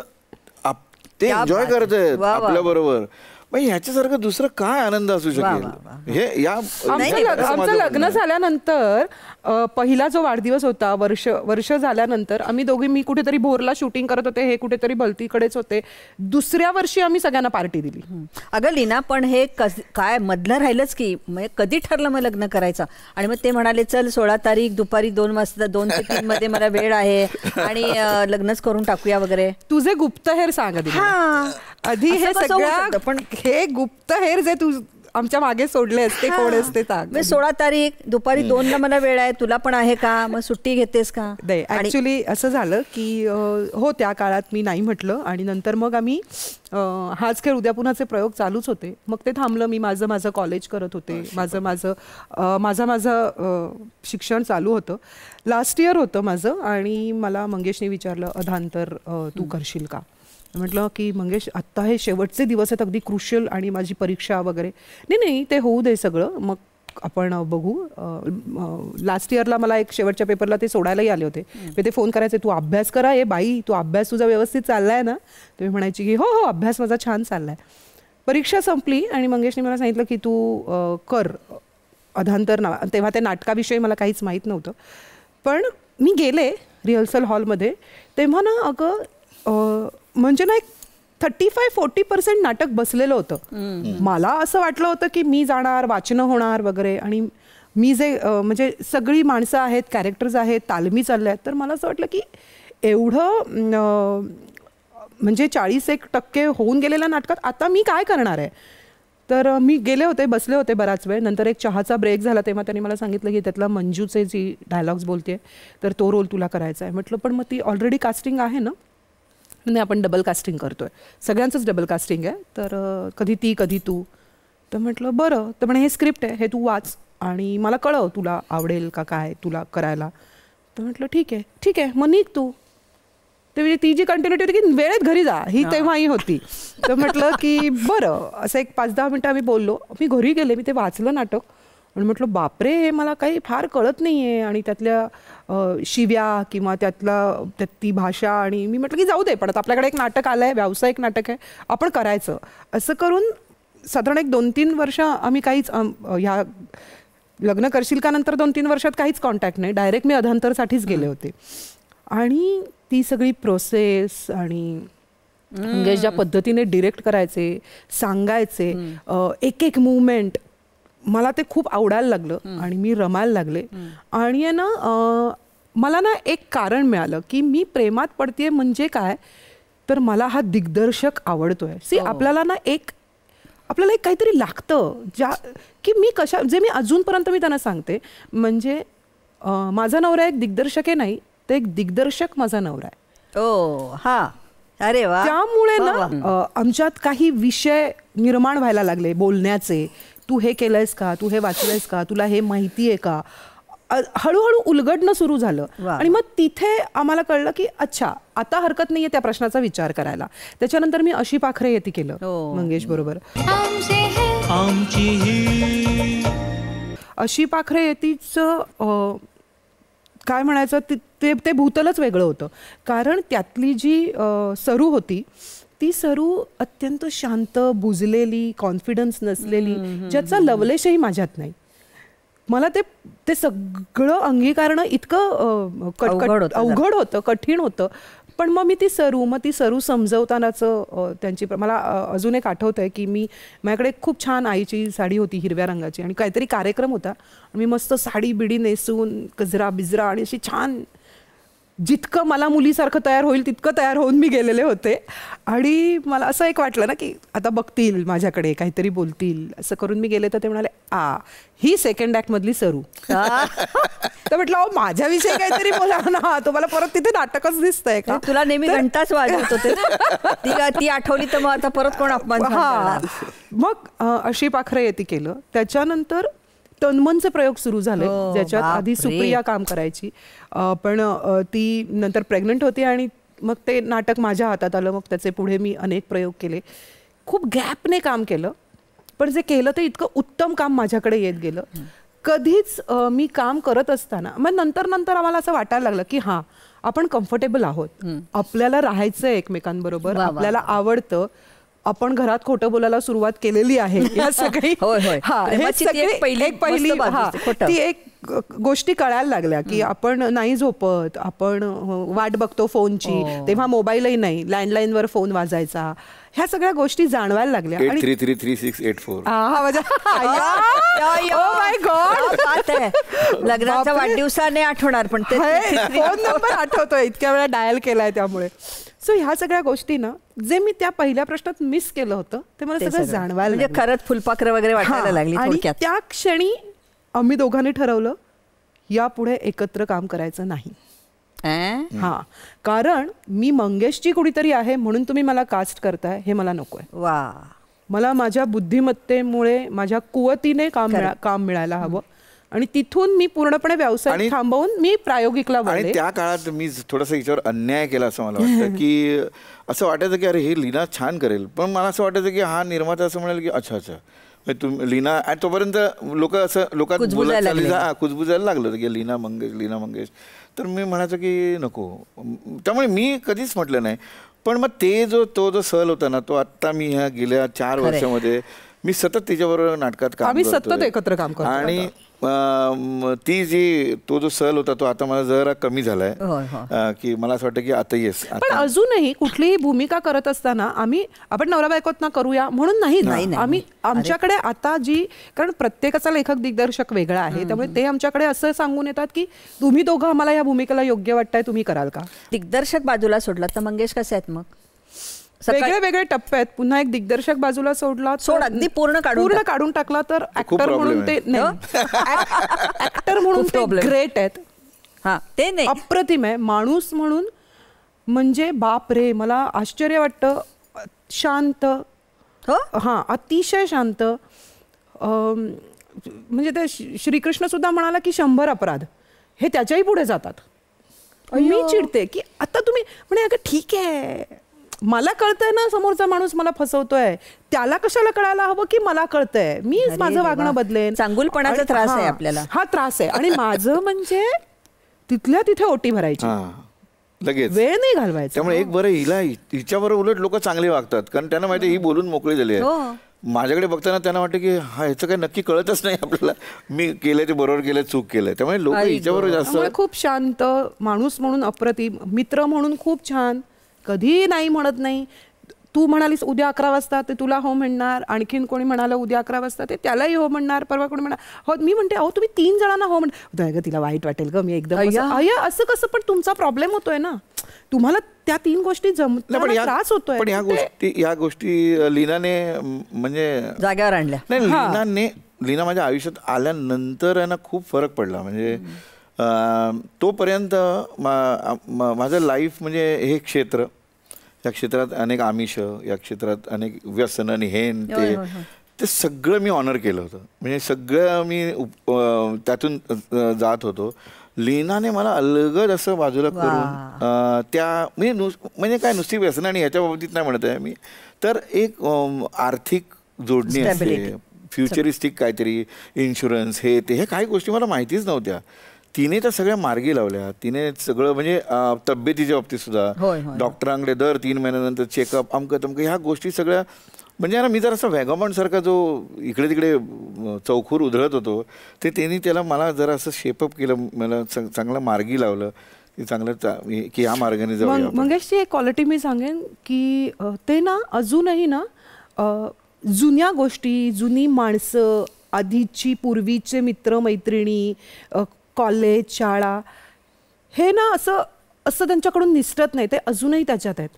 ते एन्जॉय करतायत आपल्या बरोबर. मग ह्याच्यासारखं दुसरं काय आनंद असू शकेल. हे आमचं लग्न झाल्यानंतर पहिला जो वाढदिवस होता, वर्ष झाल्यानंतर आम्ही दोघी, मी कुठेतरी भोरला शूटिंग करत होते, हे कुठेतरी भलतीकडेच होते. दुसऱ्या वर्षी आम्ही सगळ्यांना पार्टी दिली.
अगं लीना, पण हे काय मधलं राहिलंच की, म्हणजे कधी ठरलं मग लग्न करायचं? आणि मग ते म्हणाले चल 16 तारीख दुपारी 2 वाजता 2 ते 3 मध्ये मला वेळ आहे आणि लग्नच करून टाकूया वगैरे.
तुझे गुप्तहेर सांग आधी. हे सगळं, पण हे गुप्तहेर जे तू आमच्या मागे सोडले असते कोण असते?
16 तारीख दुपारी 2ला मला वेळ आहे, तुला पण आहे का? मग सुट्टी घेतेस का?
नाही, ऍक्च्युली असं झालं की हो त्या काळात मी नाही म्हटलं आणि नंतर मग आम्ही हाच खेळ उद्या पुन्हाचे प्रयोग चालूच होते. मग ते थांबलं. मी माझं कॉलेज करत होते, माझं शिक्षण चालू होतं. लास्ट इयर होतं माझं आणि मला मंगेशने विचारलं अधांतर तू करशील का? म्हटलं की मंगेश आत्ता हे शेवटचे दिवस आहेत अगदी क्रुशियल आणि माझी परीक्षा वगैरे. नाही ते होऊ दे सगळं, मग आपण बघू. लास्ट इयरला मला एक शेवटच्या पेपरला ते सोडायलाही आले होते. मी ते फोन करायचे, तू अभ्यास करा, ए बाई तू अभ्यास तुझा व्यवस्थित चाललाय ना? तुम्ही म्हणायची की हो अभ्यास माझा छान चाललाय. परीक्षा संपली आणि मंगेशने मला सांगितलं की तू कर अधांतर नाव, तेव्हा त्या नाटकाविषयी मला काहीच माहीत नव्हतं. पण मी गेले रिहर्सल हॉलमध्ये, तेव्हा ना अगं म्हणजे ना एक 35-40% नाटक बसलेलं होतं. मला असं वाटलं होतं की मी जाणार, वाचनं होणार वगैरे, आणि मी जे म्हणजे सगळी माणसं आहेत, कॅरेक्टर्स आहेत, तालमी चालल्या आहेत, तर मला असं वाटलं की एवढं म्हणजे 40% होऊन गेलेल्या नाटकात आता मी काय करणार आहे. तर मी गेले होते, बसले होते बराच वेळ. नंतर एक चहाचा ब्रेक झाला, तेव्हा त्यांनी मला सांगितलं की त्यातला मंजूचे जी डायलॉग्स बोलते तर तो रोल तुला करायचा आहे. म्हटलं पण मग ती ऑलरेडी कास्टिंग आहे ना. नाही, आपण डबल कास्टिंग करतोय, सगळ्यांचंच डबल कास्टिंग आहे, तर कधी ती कधी तू. तर म्हटलं बरं. तर म्हणे हे स्क्रिप्ट आहे, हे तू वाच आणि मला कळव तुला आवडेल का काय तुला करायला. तर म्हटलं ठीक आहे मग निघ तू. तर ती जी कंटिन्युटी होती की वेळेत घरी जा, ही तेव्हाही होती. तर म्हटलं की बरं. असं एक 5-10 मिनटं आम्ही बोललो. मी घरी गेले, मी ते वाचलं नाटक आणि म्हटलं बापरे, हे मला काही फार कळत नाही आहे, आणि त्यातल्या शिव्या किंवा त्यात ती भाषा. आणि मी म्हटलं की जाऊ दे, पण आता आपल्याकडे एक नाटक आलं आहे, व्यावसायिक नाटक आहे, आपण करायचं. असं करून साधारण एक 2-3 वर्ष आम्ही काहीच ह्या लग्न करशील का नंतर 2-3 वर्षात काहीच कॉन्टॅक्ट नाही. डायरेक्ट मी अधांतरसाठीच गेले होते. आणि ती सगळी प्रोसेस आणि म्हणजे ज्या पद्धतीने डिरेक्ट करायचे, सांगायचे, एक एक मुवमेंट, मला ते खूप आवडायला लागलं आणि मी रमायला लागले. आणि ना मला ना एक कारण मिळालं की मी प्रेमात पडतेय म्हणजे काय, तर मला हा दिग्दर्शक आवडतोय. सी आपल्याला ना आपल्याला एक काहीतरी लागतं की मी जे मी अजूनपर्यंत मी त्यांना सांगते, म्हणजे माझा नवरा एक दिग्दर्शक आहे नाही, तर एक दिग्दर्शक माझा नवरा आहे.
ओ हा, अरे वा.
त्यामुळे ना आमच्यात काही विषय निर्माण व्हायला लागले बोलण्याचे. तू हे केलंयस का, तू हे वाचलंयस का, तुला हे माहिती आहे का, हळूहळू उलगडणं सुरू झालं. आणि मग तिथे आम्हाला कळलं की अच्छा, आता हरकत नाहीये त्या प्रश्नाचा विचार करायला. त्याच्यानंतर मी अशी पाखरे येती केलं मंगेश बरोबर. अशी पाखरे येतीचं काय म्हणायचं, ते भूतलच वेगळं होतं. कारण त्यातली जी सरू होती, ती सरू अत्यंत शांत, बुजलेली, कॉन्फिडन्स नसलेली, ज्याचा लवलेशही माझ्यात नाही. मला ते सगळं अंगीकारणं इतकं अवघड होतं, कठीण होतं. पण मग ती सरू समजवतानाचं त्यांची मला अजून एक आठवत आहे की माझ्याकडे खूप छान आईची साडी होती हिरव्या रंगाची, आणि काहीतरी कार्यक्रम होता. मी मस्त साडी बिडी नेसून गजरा बिजरा आणि अशी छान, जितकं मला मुलीसारखं तयार होईल तितकं तयार होऊन मी गेलेले होते. आणि मला असं एक वाटलं ना की आता बघतील माझ्याकडे, काहीतरी बोलतील, असं करून मी गेले. तर ते म्हणाले ही सेकंड ॲक्ट मधली सरू. तर म्हटलं माझ्याविषयी काहीतरी बोला ना, तुम्हाला परत तिथे नाटकच दिसतंय का.
तुला नेहमी घंटाच वाजवत होते ती आठवली तर मग आता परत कोण अपमान.
मग अशी पाखरं येती केलं. त्याच्यानंतर तन्मनचे प्रयोग सुरू झाले, ज्याच्यात आधी सुप्रिया काम करायची, पण ती नंतर प्रेग्नंट होती आणि मग ते नाटक माझ्या हातात आलं. मग त्याचे पुढे मी अनेक प्रयोग केले, खूप गॅपने काम केलं, पण जे केलं ते इतकं उत्तम काम माझ्याकडे येत गेलं. कधीच मी काम करत असताना मग नंतर आम्हाला असं वाटायला लागलं की हां, आपण कम्फर्टेबल आहोत, आपल्याला राहायचं एकमेकांबरोबर, आपल्याला आवडतं, आपण घरात खोटं बोलायला सुरुवात केलेली आहे. या सगळी ती एक गोष्टी कळायला लागल्या की आपण नाही झोपत, आपण वाट बघतो फोनची, तेव्हा मोबाईलही नाही, लँडलाईनवर फोन वाजायचा, ह्या सगळ्या गोष्टी जाणवायला लागल्या.
83333684
लग्नाच्या वाढदिवसाने आठवणार, पण
फोन नंबर आठवतोय, इतक्या वेळा डायल केलाय त्यामुळे. सो ह्या सगळ्या गोष्टी ना, जे मी त्या पहिल्या प्रश्नात मिस केलं होतं ते मला सगळं जाणवायला,
म्हणजे खरंच फुलपाखरं वगैरे वाटायला लागली.
आणि त्या क्षणी आम्ही दोघांनी ठरवलं यापुढे एकत्र काम करायचं नाही. कारण मी मंगेशची कुणीतरी आहे म्हणून तुम्ही मला कास्ट करताय, हे मला नकोय.
वा,
मला माझ्या बुद्धिमत्तेमुळे, माझ्या कुवतीने काम मिळायला हवं. आणि तिथून मी पूर्णपणे व्यवसाय थांबवून मी प्रायोगिकला वळले.
आणि त्या काळात मी थोडासा याच्यावर अन्याय केला असं मला वाटतं की असं वाटायचं की अरे हे लीना छान करेल, पण मला असं वाटायचं की हा निर्माता असं म्हणाल की अच्छा लीना, आणि तोपर्यंत लोकात कुजबुजायला लागलं की लीना मंगेश. तर मी म्हणायचं की नको. त्यामुळे मी कधीच म्हटलं नाही. पण मग तो जो सहल होता ना, तो आत्ता मी ह्या गेल्या 4 वर्षामध्ये मी सतत तिच्याबरोबर नाटकात काम करतो,
सतत एकत्र काम करतो.
आणि ती जी तो जो सल होता तो आता मला जरा कमी झालाय
होय,
की मला असं वाटतं की आता येस
पण अजूनही कुठलीही भूमिका करत असताना आपण नवरा बायकोत ना करूया म्हणून नाही आम्ही आमच्याकडे आता कारण प्रत्येकाचा लेखक दिग्दर्शक वेगळा आहे त्यामुळे ते आमच्याकडे असं सांगून येतात की तुम्ही दोघं आम्हाला या भूमिकेला योग्य वाटताय तुम्ही कराल का.
दिग्दर्शक बाजूला सोडला तर मंगेश कसे आहेत मग?
वेगळे वेगळे टप्पे आहेत. पुन्हा एक दिग्दर्शक बाजूला सोड
अगदी पूर्ण
काढून टाकला तर ऍक्टर म्हणून ते ऍक्टर म्हणून ते ग्रेट आहेत.
हा ते नाही
अप्रतिम आहे. माणूस म्हणून म्हणजे बाप रे मला आश्चर्य वाटतं. शांत हा अतिशय शांत. म्हणजे ते श्रीकृष्ण सुद्धा म्हणाला की 100 अपराध हे त्याच्याही पुढे जातात. मी चिडते की आता तुम्ही म्हणे अगं ठीक आहे मला कळतंय ना समोरचा माणूस मला फसवतोय त्याला कशाला कळायला हवं की मला कळतंय मी माझं वागणं बदलेन.
चांगुलपणाचा त्रास आहे आपल्याला.
हा त्रास आहे आणि माझं म्हणजे तिथल्या तिथे ओटी भरायची
लगेच
वेळ नाही घालवायचा.
त्यामुळे एक बरं हिच्याबरोबर उलट लोक चांगले वागतात कारण त्यांना माहिती ही बोलून मोकळी झाली आहे. माझ्याकडे बघताना त्यांना वाटतं की हा ह्याचं काही नक्की कळतच नाही आपल्याला मी केलंय ते बरोबर केलंय चूक केलंय त्यामुळे लोक हिच्याबरोबर जास्त.
खूप शांत माणूस म्हणून अप्रतिम मित्र म्हणून खूप छान. कधी नाही म्हणत नाही. तू म्हणालीस उद्या 11 वाजता ते तुला हो म्हणणार. आणखीन कोणी म्हणालं उद्या 11 वाजता ते त्यालाही हो म्हणणार. परवा कोणी म्हणणार हो. मी म्हणते अहो तुम्ही 3 जणांना हो म्हणता ग तिला वाईट वाटेल ग मी एकदम असं कसं. पण तुमचा प्रॉब्लेम होतोय ना तुम्हाला त्या 3 गोष्टी जमताना त्रास होतोय.
पण या गोष्टी लीनाने म्हणजे
जाग्यावर आणल्या
नाही. लीना माझ्या आयुष्यात आल्यानंतर ना खूप फरक पडला. म्हणजे तोपर्यंत माझं लाईफ म्हणजे हे क्षेत्र या क्षेत्रात अनेक आमिष या क्षेत्रात अनेक व्यसनं हेन ते सगळं मी ऑनर केलं होतं. म्हणजे सगळं मी त्यातून जात होतो. लीनाने मला अलगद असं बाजूला करून त्या म्हणजे काय नुसती व्यसनं आणि ह्याच्या बाबतीत नाही म्हणत आहे मी तर एक आर्थिक जोडणी असते फ्युचरिस्टिक काहीतरी इन्शुरन्स हे काही गोष्टी मला माहितीच नव्हत्या. तिने तर सगळ्या मार्गी लावल्या. तिने सगळं म्हणजे तब्येतीच्या बाबतीत सुद्धा डॉक्टरांकडे दर 3 महिन्यानंतर चेकअप अमकं तमकं ह्या गोष्टी सगळ्या म्हणजे ना मी जर असं वॅगॉमॉन्डसारखा जो इकडे तिकडे चौखूर उधळत होतो ते त्यांनी त्याला मला जरा असं शेपअप केलं. मला चांगलं मार्गी लावलं की चांगलं की ह्या मार्गाने जाऊया.
मंगेशची एक क्वालिटी मी सांगेन की ते ना अजूनही ना जुन्या गोष्टी जुनी माणसं आधीची पूर्वीचे मित्र मैत्रिणी कॉलेज शाळा हे ना असं त्यांच्याकडून निसटत नाही. ते अजूनही त्याच्यात आहेत.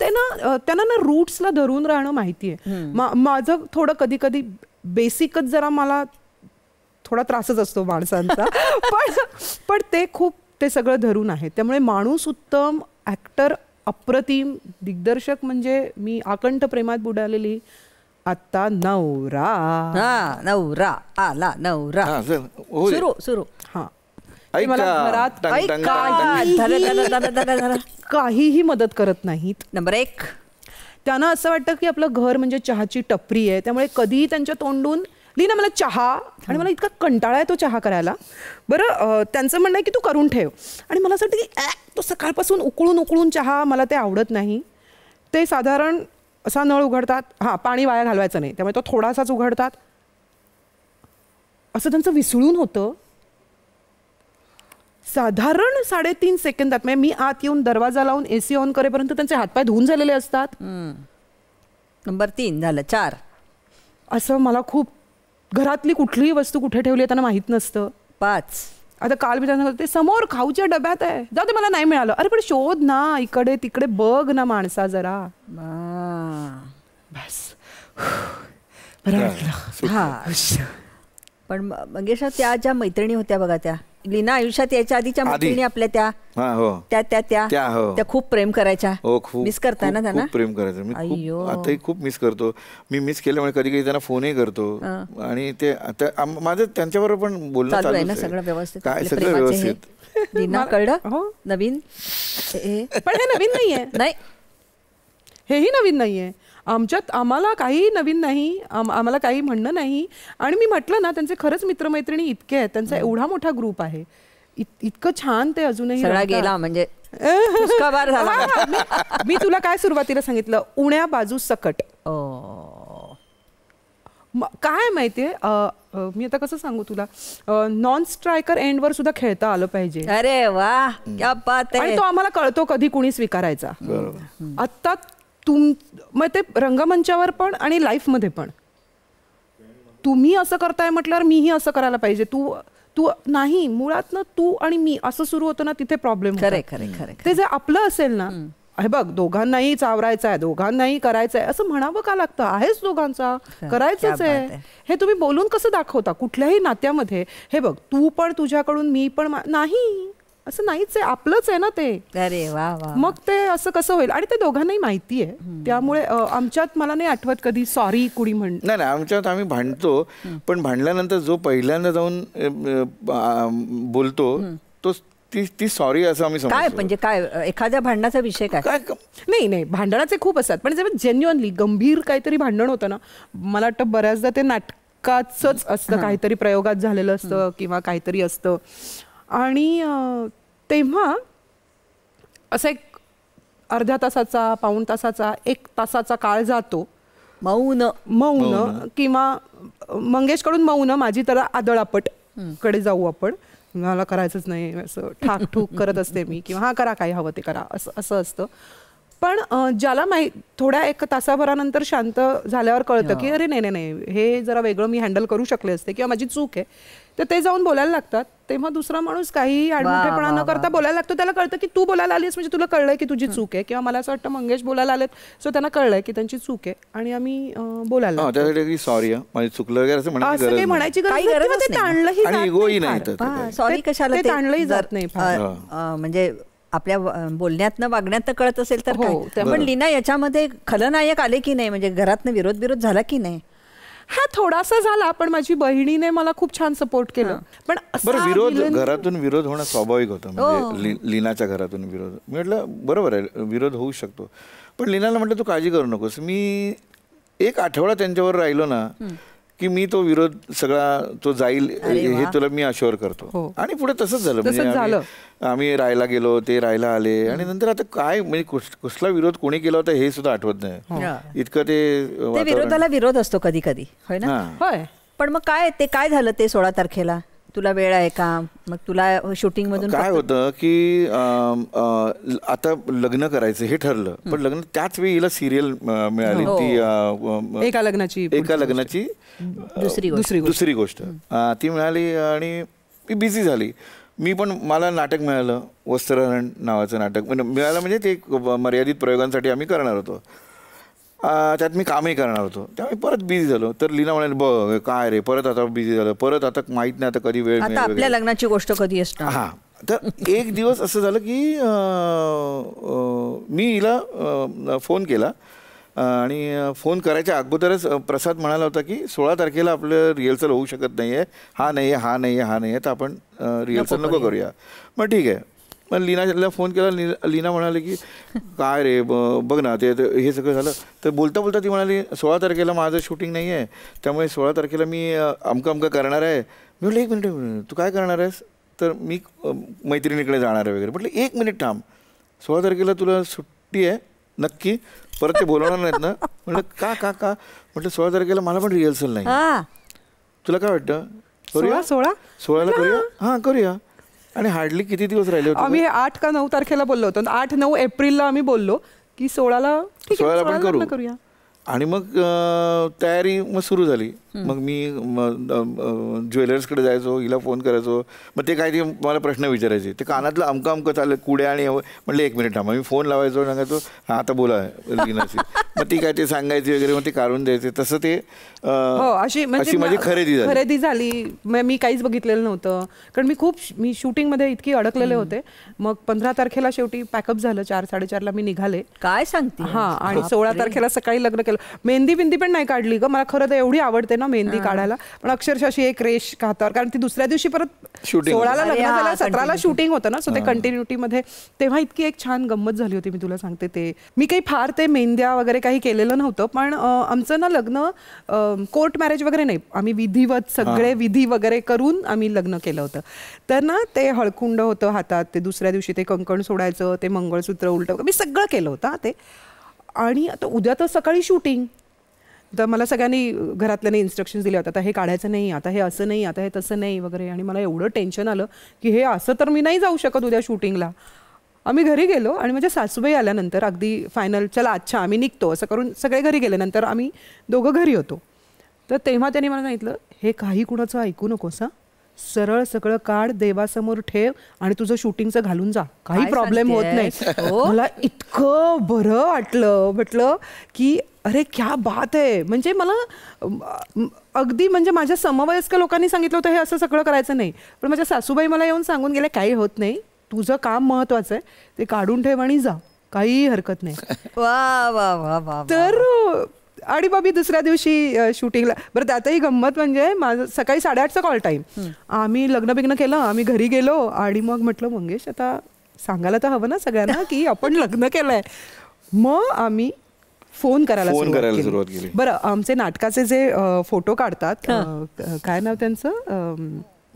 ते ना त्यांना ना रूट्सला धरून राहणं माहिती आहे. माझं थोडं कधी कधी बेसिकच जरा मला थोडा त्रासच असतो माणसांचा पण ते सगळं धरून आहे. त्यामुळे माणूस उत्तम ऍक्टर अप्रतिम दिग्दर्शक म्हणजे मी आकंठ प्रेमात बुडालेली आता नवरा आला नवरा सुरू मला घरात काहीही मदत करत नाहीत.
नंबर 1
त्यांना असं वाटतं की आपलं घर म्हणजे चहाची टपरी आहे. त्यामुळे कधीही त्यांच्या तोंडून लीना मला चहा आणि मला इतका कंटाळा आहे तो चहा करायला. बरं त्यांचं म्हणणं आहे की तू करून ठेव आणि मला असं वाटतं की तो सकाळपासून उकळून चहा मला ते आवडत नाही. ते साधारण असा नळ उघडतात. पाणी वाया घालवायचं नाही त्यामुळे तो थोडासाच उघडतात. असं त्यांचं विसळून होतं. साधारण 3.5 सेकंदात म्हणजे मी आत येऊन दरवाजा लावून AC ऑन करेपर्यंत त्यांचे हातपाय धुवून झालेले असतात.
नंबर 3 झालं. 4
असं मला खूप घरातली कुठलीही वस्तू कुठे ठेवली आहे त्यांना माहीत नसतं.
5
आता काल मी त्यांना ते समोर खाऊच्या डब्यात आहे जाऊ ते मला नाही मिळालं. अरे पण शोध ना इकडे तिकडे बघ ना माणसा जरा. बस बरं वाटलं.
हा पण मंगेश त्या ज्या मैत्रिणी होत्या बघा त्या लीना आयुष्यात याच्या आधीच्या मैत्रिणी आपल्या त्या खूप प्रेम करायच्या. मिस करताय ना त्यांना?
खूप प्रेम करायचं मी आताही खूप मिस करतो. मी मिस केल्यामुळे कधी कधी त्यांना फोनही करतो आणि ते माझं त्यांच्याबरोबर पण बोलणं चालू आहे ना.
सगळं व्यवस्थित
काय सगळं व्यवस्थित.
लीना कळलं नवीन
पण हे नवीन नाहीये.
नाही
हेही नवीन नाहीये आमच्यात. आम्हाला काही नवीन नाही. आम्हाला काही म्हणणं नाही. आणि मी म्हटलं ना त्यांचे खरंच मित्रमैत्रिणी इतके आहेत. त्यांचा एवढा मोठा ग्रुप आहे. इतकं छान ते अजूनही
सगळा गेला म्हणजे
मी तुला काय सुरुवातीला सांगितलं उण्या बाजू सकट. काय माहितीये मी आता कसं सांगू तुला, नॉन स्ट्रायकर एंडवर सुद्धा खेळता आलं पाहिजे.
अरे वा, क्या बात आहे.
आणि तो आम्हाला कळतो कधी कुणी स्वीकारायचा. आता मग ते रंगमंचावर पण आणि लाईफ मध्ये पण तुम्ही असं करताय म्हटल्यावर मीही असं करायला पाहिजे. तू नाही, मुळात ना तू आणि मी असं सुरू होतं ना, तिथे प्रॉब्लेम.
खरे खरे खरे.
ते जे आपलं असेल ना, हे बघ दोघांनाही चावरायचं आहे, दोघांनाही करायचं आहे, असं म्हणावं का लागतं? आहेच दोघांचा, करायचंच आहे. हे तुम्ही बोलून कसं दाखवता कुठल्याही नात्यामध्ये? हे बघ, तू पण तुझ्याकडून, मी पण नाही, असं नाहीच आहे, आपलंच आहे ना ते.
अरे वा वा.
मग ते असं कसं होईल? आणि ते दोघांनाही माहिती आहे, त्यामुळे आमच्यात मला नाही आठवत कधी सॉरी कुणी
नाही. आमच्यात आम्ही भांडतो, पण भांडल्यानंतर जो पहिल्यांदा जाऊन बोलतो तो ती सॉरी असं आम्ही समजतो.
काय म्हणजे काय एखाद्या भांडणाचा विषय काय?
नाही, भांडणाचे खूप असतात, पण जेव्हा जेन्युअनली गंभीर काहीतरी भांडण होतं ना, मला वाटतं बऱ्याचदा ते नाटकाचंच असतं, काहीतरी प्रयोगात झालेलं असतं किंवा काहीतरी असतं. आणि तेव्हा असं एक अर्ध्या तासाचा, पाऊण तासाचा, 1 तासाचा काळ जातो मौन किंवा मंगेशकडून मौन, माझी तर आदळापट कडे जाऊ आपण, मला करायचंच नाही, असं ठाकठूक करत असते मी, किंवा हा करा, काय हवं ते करा, असं असतं. पण ज्याला थोड्या 1 तासाभरानंतर शांत झाल्यावर कळतं की अरे नाही, हे जरा वेगळं मी हँडल करू शकले असते किंवा माझी चूक आहे, तर ते जाऊन बोलायला लागतात. तेव्हा दुसरा माणूस काही आडमुठेपणा न करता बोलायला लागतो. त्याला कळतं की तू बोलायला आलीस म्हणजे तुला कळलंय की तुझी चूक आहे, किंवा मला असं वाटतं मंगेश बोलायला आलेत सो त्यांना कळलंय की त्यांची चूक आहे, आणि आम्ही बोलायला
सॉरी माझी चुकलं वगैरे असं
म्हणायची गरज
नाही.
सॉरी कशाला,
ते ताणलंही जात नाही.
म्हणजे आपल्या वागण्यातनं वागण्यात कळत असेल तर काय. पण लीना, याच्यामध्ये खलनायक आले की नाही? म्हणजे घरातनं विरोध झाला की नाही?
हा थोडासा झाला, पण माझी बहिणीने मला खूप छान सपोर्ट केलं. पण
घरातून विरोध होणं स्वाभाविक होतं. म्हणजे लीनाच्या घरातून विरोध, मी म्हटलं बरोबर आहे, विरोध होऊ शकतो. पण लीनाला म्हटलं तू काळजी करू नकोस, मी 1 आठवडा त्यांच्यावर राहिलो ना की मी तो विरोध सगळा तो जाईल हे तुला मी अश्योर करतो. आणि पुढे तसंच झालं. म्हणजे आम्ही राहायला गेलो, ते राहायला आले, आणि नंतर आता काय म्हणजे कुठला विरोध कोणी केला होता हे सुद्धा आठवत नाही, इतकं ते
विरोधाला विरोध असतो कधी कधी, होय ना? होय. पण मग काय झालं ते 16 तारखेला? तुला वेळ आहे का? मग तुला शूटिंग मधून
काय होतं की आता लग्न करायचं हे ठरलं, पण लग्न त्याच वेळी हिला सिरियल मिळाली, ती
एका लग्नाची
दुसरी गोष्ट ती मिळाली, आणि ती बिझी झाली. मी पण, मला नाटक मिळालं, वस्त्रहरण नावाचं नाटक मिळालं, म्हणजे ते मर्यादित प्रयोगांसाठी आम्ही करणार होतो, त्यात मी कामही करणार होतो, त्यामुळे परत बिझी झालो. तर लीना म्हणाली बघ काय रे, परत आता बिझी झालं, परत आता माहित नाही आता कधी वेळ मिळेल.
आपल्या लग्नाची गोष्ट कधी असणार.
हां, तर एक दिवस असं झालं की मी हिला फोन केला, आणि फोन करायच्या अगोदरच प्रसाद म्हणाला होता की 16 तारखेला आपलं रिहर्सल होऊ शकत नाही आहे, हा नाही आहे, तर आपण रिहर्सल नको करूया. मग ठीक आहे. मग लीनाला फोन केला, लीना म्हणाली की काय रे बघ ना, ते हे सगळं झालं. तर बोलता बोलता ती म्हणाली 16 तारखेला माझं शूटिंग नाही आहे, त्यामुळे 16 तारखेला मी अमकं करणार आहे. मी म्हटलं 1 मिनिट, तू काय करणार आहेस? तर मी मैत्रिणीकडे जाणार आहे वगैरे. म्हटलं 1 मिनिट थांब, 16 तारखेला तुला सुट्टी आहे नक्की? परत ते बोलवणार नाहीत ना? म्हटलं का म्हटलं 16 तारखेला मला पण रिहर्सल नाही, तुला काय वाटतं करूया? 16ला करूया? हां करूया. आणि हार्डली किती दिवस राहिले होते?
आम्ही 8 का 9 तारखेला बोललो होतो, 8-9 एप्रिलला आम्ही बोललो की 16ला
आपण करूया. आणि मग तयारी मग सुरू झाली. मग मी ज्वेलर्सकडे जायचो, हिला फोन करायचो, मग ते काय ते मला प्रश्न विचारायचे, ते कानातलं अमकं चाललं कुड्या, आणि म्हटलं 1 मिनिट थांबा, मी फोन लावायचो, सांगायचो हां आता बोला लीनाशी, मग ती काय ते सांगायची वगैरे, मग ते काढून द्यायचे. तसं ते अशी माझी
खरेदी झाली. मी काहीच बघितलेलं नव्हतं, कारण मी शूटिंगमध्ये इतकी अडकलेले होते. मग 15 तारखेला शेवटी पॅकअप झालं, 4-4:30ला मी निघाले.
काय सांगते?
हां, आणि 16 तारखेला सकाळी लग्न केलं. मेहंदी बिंदी पण नाही काढली ग, मला खरं तर एवढी आवडते ना मेहंदी काढायला, पण अक्षरशः अशी एक रेष हातावर, कारण ती दुसऱ्या दिवशी परत 16ला लग्न झालं, 17ला शूटिंग होतं ना, सो ते कंटिन्युटी मध्ये. तेव्हा इतकी एक छान गंमत झाली होती, मी तुला सांगते. ते मी काही फार ते मेहंद्या वगैरे काही केलेलं नव्हतं, पण आमचं ना लग्न कोर्ट मॅरेज वगैरे नाही, आम्ही विधिवत सगळे विधी वगैरे करून आम्ही लग्न केलं होतं. तर ना ते हळकुंड होतं हातात, ते दुसऱ्या दिवशी ते कंकण सोडायचं, ते मंगळसूत्र उलटं, मी सगळं केलं होतं ते. आणि आता उद्या तर सकाळी शूटिंग, तर मला सगळ्यांनी घरातल्याने इन्स्ट्रक्शन्स दिले होते, आता हे काढायचं नाही, आता हे असं नाही, आता हे तसं नाही वगैरे. आणि मला एवढं टेन्शन आलं की हे असं तर मी नाही जाऊ शकत उद्या शूटिंगला. आम्ही घरी गेलो आणि माझ्या सासूबाई आल्यानंतर अगदी फायनल, चला अच्छा आम्ही निघतो असं करून सगळे घरी गेले. नंतर आम्ही दोघं घरी होतो. तर तेव्हा त्यांनी मला सांगितलं, हे काही कुणाचं ऐकू नकोस हां, सरळ सगळं काढ, देवासमोर ठेव आणि तुझं शूटिंगचं घालून जा, काही प्रॉब्लेम होत नाही. मला इतकं बरं वाटलं. म्हटलं की अरे क्या बात आहे. म्हणजे मला अगदी म्हणजे माझ्या समवयस्क लोकांनी सांगितलं होतं हे असं सगळं करायचं नाही, पण माझ्या सासूबाई मला येऊन सांगून गेले काही होत नाही, तुझं काम महत्वाचं आहे, ते काढून ठेव आणि जा, काही हरकत नाही.
वा वा वा वा.
तर आणि मग मी दुसऱ्या दिवशी शूटिंगला, बरं त्यातही गंमत म्हणजे माझं सकाळी 8:30चा कॉल टाईम. आम्ही लग्न बिग्न केलं, आम्ही घरी गेलो आणि मग म्हटलं मंगेश आता सांगायला तर हवं ना सगळ्यांना की आपण लग्न केलंय. मग आम्ही फोन करायला सुरुवात केली. बरं, आमचे नाटकाचे जे फोटो काढतात, काय नाव त्यांचं,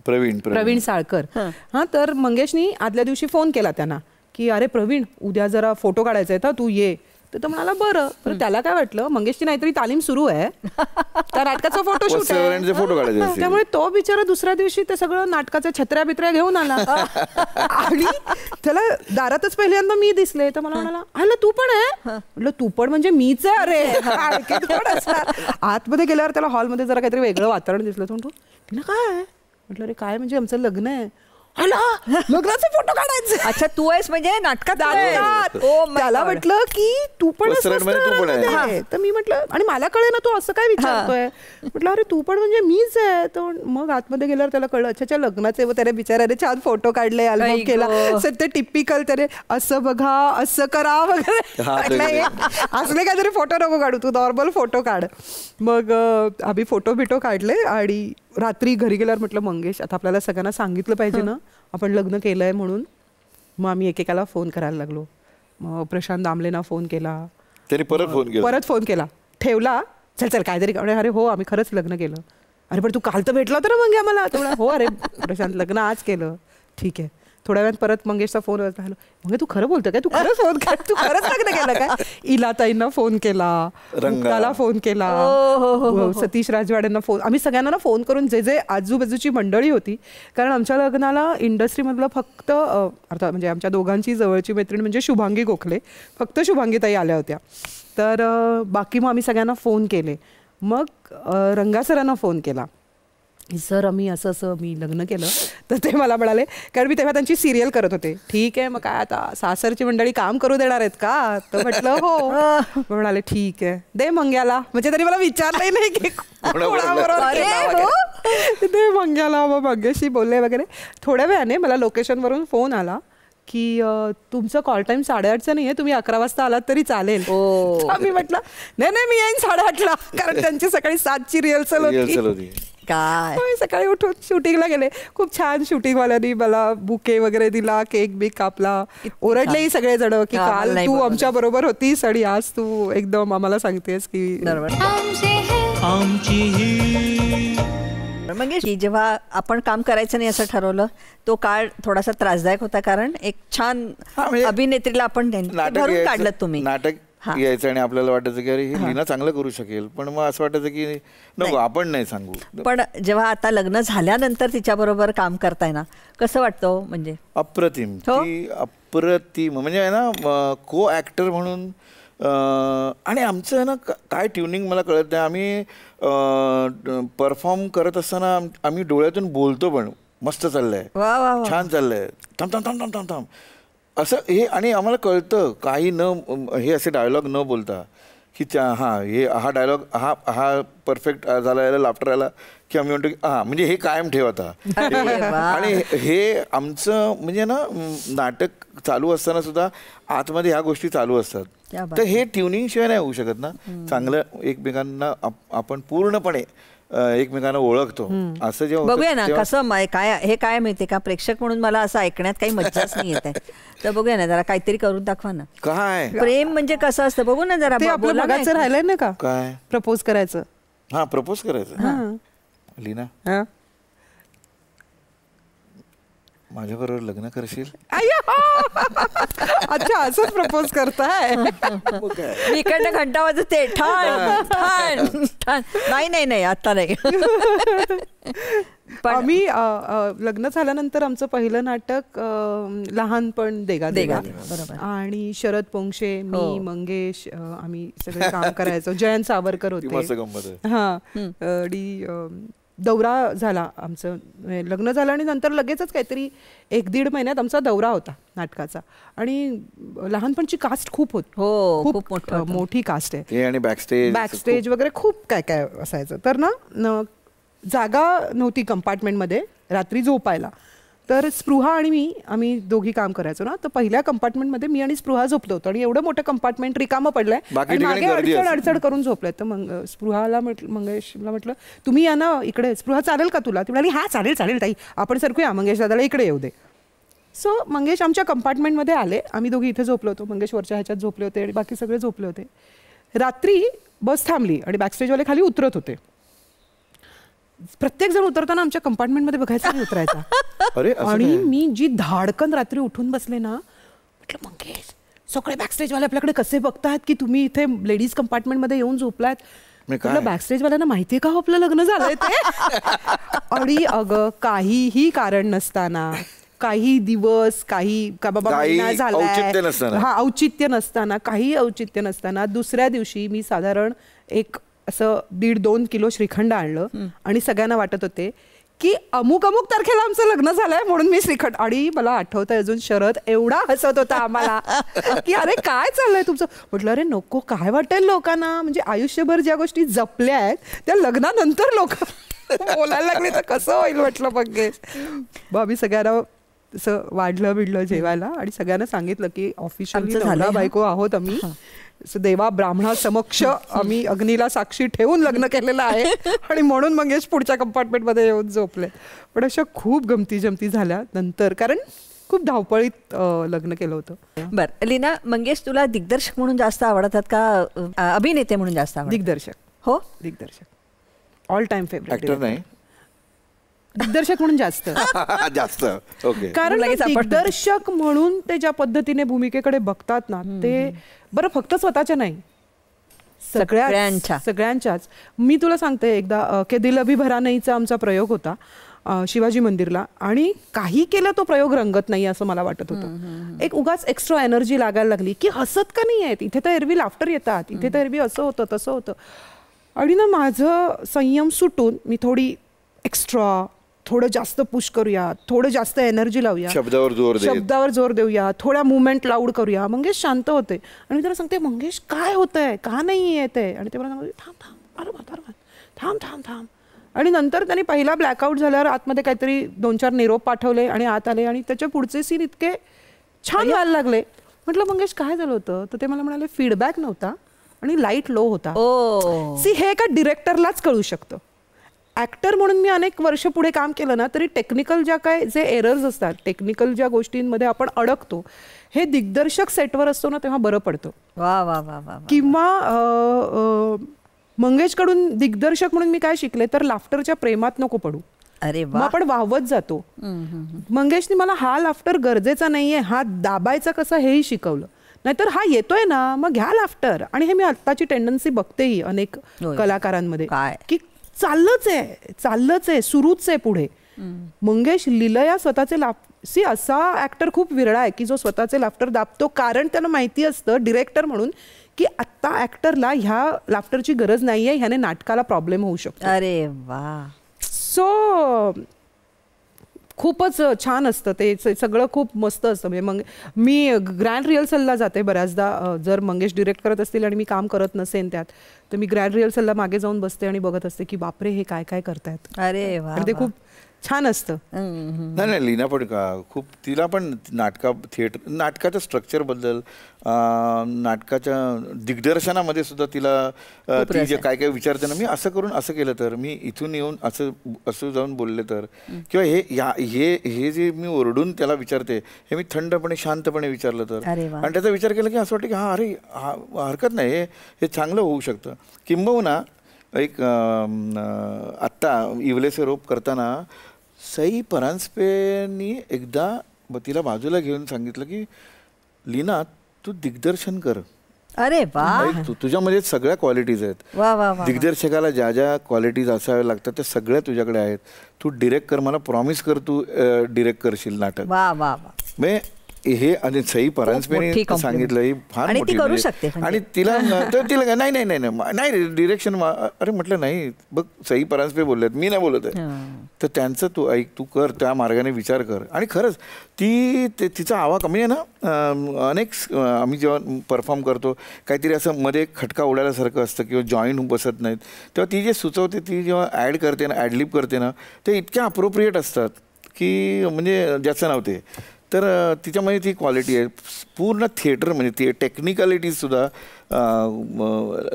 प्रवीण साळकर. हां, तर मंगेशनी आदल्या दिवशी फोन केला त्यांना की अरे प्रवीण उद्या जरा फोटो काढायचा आहे, तू ये. तर तो म्हणाला बरं. पण त्याला काय वाटलं मंगेशची नाहीतरी तालीम सुरू आहे, त्या नाटकाचा फोटोशूट आहे, त्यामुळे तो बिचारा दुसऱ्या दिवशी ते सगळं नाटकाच्या छत्र्या बित्र्या घेऊन आला. आणि त्याला दारातच पहिल्यांदा मी दिसले. तर मला म्हणाला अरे तू पण आहे. म्हटलं तू पण म्हणजे मीच आहे. अरे आतमध्ये गेल्यावर त्याला हॉलमध्ये जरा काहीतरी वेगळं वातावरण दिसलं. तो म्हणतो काय म्हटलं अरे काय म्हणजे आमचं लग्न आहे. लग्नाचे फोटो काढायचे. अच्छा तू आहेस म्हणजे नाटकात. त्याला म्हटलं की तू पण. तर मी म्हटलं आणि मला कळे ना तू असं काय विचारतोय. म्हटलं अरे तू पण म्हणजे मीच आहे. तर मग आतमध्ये गेल्यावर त्याला कळलं अच्छा लग्नाचे. व त्याने बिचाराने छान फोटो काढले, अल्बम केला. ते टिपिकल त्याने असं बघा असं करा वगैरे असले काहीतरी फोटो नको काढू, तू नॉर्मल फोटो काढ. मग आम्ही फोटो बिटो काढले आणि रात्री घरी गेल्यावर म्हटलं मंगेश आता आपल्याला सगळ्यांना सांगितलं पाहिजे ना आपण लग्न केलंय म्हणून. मग आम्ही एकेकाला फोन करायला लागलो. मग प्रशांत दामलेंना फोन केला, त्याने परत फोन केला, ठेवला, चल काहीतरी. अरे हो आम्ही खरंच लग्न केलं. अरे पण तू काल तर भेटला होता ना मग मला. तेवढा हो अरे प्रशांत लग्न आज केलं. ठीक आहे. थोड्या वेळात परत मंगेशचा फोन राहिलो. मग तू खरं बोलतो काय, तू खरंच फोन कर, तू खरंच लग्न केलं काय. इलाताईंना फोन केला, रंगाला फोन केला, सतीश राजवाड्यांना फोन. आम्ही सगळ्यांना फोन करून जे जे आजूबाजूची मंडळी होती, कारण आमच्या लग्नाला इंडस्ट्रीमधलं फक्त अर्थात म्हणजे आमच्या दोघांची जवळची मैत्रीण म्हणजे शुभांगी गोखले, फक्त शुभांगीताई आल्या होत्या. तर बाकी मग आम्ही सगळ्यांना फोन केले. मग रंगा सरांना फोन केला, सर आम्ही असं मी लग्न केलं. तर ते मला म्हणाले, कारण मी तेव्हा त्यांची सिरियल करत होते, ठीक आहे मग काय आता सासरची मंडळी काम करू देणार आहेत का. तर म्हटलं हो. म्हणाले ठीक आहे दे मंग्याला. म्हणजे तरी मला विचारलंही नाही की दे मंग्याला. मग मंग्याशी बोलले वगैरे. थोड्या वेळाने मला लोकेशनवरून फोन आला की तुमचं कॉल टाइम 8:30चा नाही आहे, तुम्ही 11 वाजता आलात तरी चालेल. मी म्हटलं नाही मी येईन 8:30ला, कारण त्यांची सकाळी 7ची रिहर्सल होती. काय सकाळी उठून शूटिंगला गेले. खूप छान शूटिंगवाल्यांनी मला बुके वगैरे दिला, केक बिक कापला. ओरडलेही सगळे जण की काल तू आमच्या बरोबर होतीस आणि आज तू एकदम आम्हाला सांगतेस की.
म्हणजे जेव्हा आपण काम करायचं नाही असं ठरवलं तो काळ थोडासा त्रासदायक होता, कारण एक छान अभिनेत्रीला आपण भरून काढलं. तुम्ही
नाटक यायचं आणि आपल्याला वाटायचं की अरे हे लीना चांगलं करू शकेल, पण मग असं वाटायचं की नको आपण नाही सांगू.
पण जेव्हा आता लग्न झाल्यानंतर तिच्याबरोबर काम करताय ना, कसं वाटतं. म्हणजे
अप्रतिम, अप्रतिम. म्हणजे आहे ना को ॲक्टर म्हणून. आणि आमचं आहे ना काय ट्युनिंग मला कळत नाही. आम्ही परफॉर्म करत असताना आम्ही डोळ्यातून बोलतो पण मस्त चाललंय, छान चाललंय, थांब थांब थांब थांब थांब थांब असं हे. आणि आम्हाला कळतं काही न हे असे डायलॉग न बोलता की हां हे हा डायलॉग हा परफेक्ट झाला, याला लाफ्टर आला की आम्ही म्हणतो की हां म्हणजे हे कायम ठेव आता. आणि हे आमचं म्हणजे ना नाटक चालू असताना सुद्धा आतमध्ये ह्या गोष्टी चालू असतात. तर हे ट्युनिंग शिवाय नाही होऊ शकत ना. चांगलं एकमेकांना आपण पूर्णपणे एकमेकांना ओळखतो असं जेव्हा.
बघूया ना कसं काय हे काय माहितीये का, प्रेक्षक म्हणून मला असं ऐकण्यात काही मज्जाच नाही येत आहे. तर बघूया ना जरा काहीतरी करून दाखवा ना.
काय
प्रेम म्हणजे कसं असतं बघू ना जरा.
बघायचं राहिलंय ना का,
काय
प्रपोज करायचं.
हा प्रपोज करायचं लीना. माझ्याबरोबर लग्न करशील?
अच्छा, असंच प्रपोज करताय?
मी इकडनं घंटा वाजते ठाण ठाण ठाण. नाही आता नाही.
आम्ही लग्न झाल्यानंतर आमचं पहिलं नाटक लहानपण देगा देगा,
बरोबर.
आणि शरद पोंक्षे, मी, मंगेश, आम्ही सगळे काम करायचो. जयंत सावरकर होते. हा, आणि दौरा झाला आमचं. लग्न झालं आणि नंतर लगेचच काहीतरी 1-1.5 महिन्यात आमचा दौरा होता नाटकाचा. आणि लहानपणची कास्ट खूप होती. खूप मोठी कास्ट आहे.
आणि
बॅकस्टेज वगैरे खूप काय काय असायचं. तर ना जागा नव्हती कंपार्टमेंटमध्ये रात्री झोपायला. तर स्पृहा आणि आम्ही दोघी काम करायचो ना. तर पहिल्या कंपार्टमेंटमध्ये मी आणि स्पृहा झोपलो होतो. आणि एवढं मोठं कंपार्टमेंट रिकामं पडलंय, मागे अडचण करून झोपलंय. तर मग स्पृहाला मंगेशला म्हटलं, तुम्ही या ना इकडे. स्पृहा, चालेल का तुला? ती म्हणाली, हा चालेल ताई, आपण सरकूया, मंगेश दादाला इकडे येऊ दे. सो मंगेश आमच्या कंपार्टमेंटमध्ये आले. आम्ही दोघी इथे झोपलो होतो. मंगेश वरच्या ह्याच्यात झोपले होते आणि बाकी सगळे झोपले होते. रात्री बस थांबली आणि बॅकस्टेजवाले खाली उतरत होते. प्रत्येक जण उतरताना आमच्या कंपार्टमेंटमध्ये बघायचा आणि उतरायचा. आणि मी जी धाडकन रात्री उठून बसले ना, म्हटलं, मंगेश, सगळे बॅकस्टेजवाले आपल्याकडे कसे बघतात की तुम्ही इथे लेडीज कंपार्टमेंटमध्ये येऊन झोपलात. म्हटलं, बॅकस्टेजवाल्यांना माहितीये का आपलं लग्न झालंय ते? आणि अगं, काहीही कारण नसताना, काही दिवस, काही का बाबा औचित्य नसताना, काही औचित्य नसताना दुसऱ्या दिवशी मी साधारण एक असं 1.5-2 किलो श्रीखंड आणलं. आणि सगळ्यांना वाटत होते की अमुक तारखेला आमचं लग्न झालंय म्हणून मी श्रीखंड. आणि मला आठवतंय अजून, शरद एवढा हसत होता आम्हाला की अरे काय चाललंय तुमचं. म्हटलं, अरे नको, काय वाटेल लोकांना, म्हणजे आयुष्यभर ज्या गोष्टी जपल्या आहेत त्या लग्नानंतर लोक बोलायला लागले तर कसं होईल. म्हटलं, मंगेश. आम्ही सगळ्यांना असं वाढलं बिडलं जेवायला आणि सगळ्यांना सांगितलं की ऑफिशियली नवरा बायको आहोत आम्ही. देवा ब्राह्मणा समक्ष आम्ही अग्नीला साक्षी ठेवून लग्न केलेलं आहे. आणि म्हणून मंगेश पुढच्या कंपार्टमेंटमध्ये येऊन झोपले. पण अशा खूप गमती जमती झाल्या नंतर, कारण खूप धावपळीत लग्न केलं होतं.
बरं लीना, मंगेश तुला दिग्दर्शक म्हणून जास्त आवडतात का अभिनेते म्हणून जास्त आवडतात?
दिग्दर्शक.
हो,
दिग्दर्शक. All time favourite.
नाही,
दिग्दर्शक म्हणून जास्त. कारण दिग्दर्शक म्हणून ते ज्या पद्धतीने भूमिकेकडे बघतात ना, ते बरं फक्त स्वतःच्या नाही, सगळ्यांच्याच. मी तुला सांगते, एकदा के दिल अभी भरा नाहीचा आमचा प्रयोग होता शिवाजी मंदिरला. आणि काही केलं तो प्रयोग रंगत नाही असं मला वाटत होतं. एक उगाच एक्स्ट्रा एनर्जी लागायला लागली की हसत का नाही आहेत, इथे तर एरवी लाफ्टर येतात, इथे तर एरवी असं होतं तसं होतं. आणि ना माझं संयम सुटून मी थोडं जास्त पुश करूया, थोडं जास्त एनर्जी लावूया, शब्दावर जोर देऊया, थोड्या मुवमेंट लाऊड करूया. मंगेश शांत होते आणि मी त्याला सांगते, मंगेश काय होतंय, का नाही येत आहे? आणि ते मला सांगते, थांब. आणि नंतर त्यांनी पहिला ब्लॅकआउट झाल्यावर आतमध्ये काहीतरी 2-4 निरोप पाठवले आणि आत आले आणि त्याच्या पुढचे सीन इतके छान व्हायला लागले. म्हटलं, मंगेश काय झालं होतं? तर ते मला म्हणाले, फीडबॅक नव्हता आणि लाईट लो होता. हे एका डिरेक्टरलाच कळू शकतं. ऍक्टर म्हणून मी अनेक वर्ष पुढे काम केलं ना, तरी टेक्निकल जे एरर्स असतात, टेक्निकल ज्या गोष्टींमध्ये आपण अडकतो, हे दिग्दर्शक सेटवर असतो ना तेव्हा बरं पडतं. किंवा मंगेशकडून दिग्दर्शक म्हणून मी काय शिकले, तर लाफ्टरच्या प्रेमात नको पडू.
अरे
मग आपण वाहवत जातो. मंगेशने मला हा लाफ्टर गरजेचा नाहीये, हा दाबायचा कसा हेही शिकवलं. नाहीतर हा येतोय ना, मग घ्या लाफ्टर. आणि हे मी आत्ताची टेंडन्सी बघतेही अनेक कलाकारांमध्ये की चाललंच आहे, सुरूच आहे पुढे. मंगेश लिलया स्वतःचे असा ऍक्टर खूप विरळा आहे की जो स्वतःचे लाफ्टर दाबतो, कारण त्यांना माहिती असतं डिरेक्टर म्हणून की आत्ता ऍक्टरला ह्या लाफ्टरची गरज नाहीये, ह्याने नाटकाला प्रॉब्लेम होऊ शकतो.
अरे वा.
सो खूपच छान असतं ते सगळं, खूप मस्त असतं. म्हणजे मग मी ग्रँड रिहर्सलला जाते बऱ्याचदा. जर मंगेश डिरेक्ट करत असतील आणि मी काम करत नसेन त्यात, तर मी ग्रँड रिहर्सलला मागे जाऊन बसते आणि बघत असते की बापरे हे काय काय करतायत.
अरे वा.
ते खूप छान असतं.
नाही, लीना पण खूप, तिला पण नाटकाच्या स्ट्रक्चर बद्दल, नाटकाच्या दिग्दर्शनामध्ये सुद्धा तिला ती जे काय काय विचारते ना, मी असं करून असं केलं तर, मी इथून येऊन असं जाऊन बोलले तर, किंवा हे जे मी ओरडून त्याला विचारते हे मी थंडपणे शांतपणे विचारलं तर, आणि त्याचा विचार केला की असं वाटतं की अरे हरकत नाही, हे चांगलं होऊ शकतं. किंबहुना एक आत्ता इवलेसे रोप करताना सई परांजपेंनी एकदा तिला बाजूला घेऊन सांगितलं की लीना तू दिग्दर्शन कर.
अरे वा,
तुझ्यामध्ये सगळ्या क्वालिटीज आहेत.
वा वा वा.
दिग्दर्शकाला ज्या ज्या क्वालिटीज असाव्या लागतात त्या सगळ्या तुझ्याकडे आहेत. तू डिरेक्ट कर, मला प्रॉमिस कर तू डिरेक्ट करशील नाटक.
वा वा वा.
हे आणि सई परांजपेंनी सांगितलं ही फार मोठी
करू शकते.
आणि तिला नाही नाही नाही नाही डिरेक्शन. अरे म्हटलं नाही बघ सई परांजपे बोललेत, मी नाही बोलत आहे. तर त्यांचं तू ऐक, तू कर, त्या मार्गाने विचार कर. आणि खरंच तिचा आवाज कमी आहे ना. अनेक आम्ही जेव्हा परफॉर्म करतो काहीतरी असं मध्ये खटका उडाल्यासारखं असतं किंवा जॉईन होऊन बसत नाहीत, तेव्हा ती जे सुचवते, ती जेव्हा ॲड करते ना, ॲडलिप करते ना, ते इतक्या अप्रोप्रिएट असतात की म्हणजे ज्याचं नाव ते. तर तिच्यामध्ये ती क्वालिटी आहे. पूर्ण थिएटर म्हणजे ती टेक्निकॅलिटीजसुद्धा,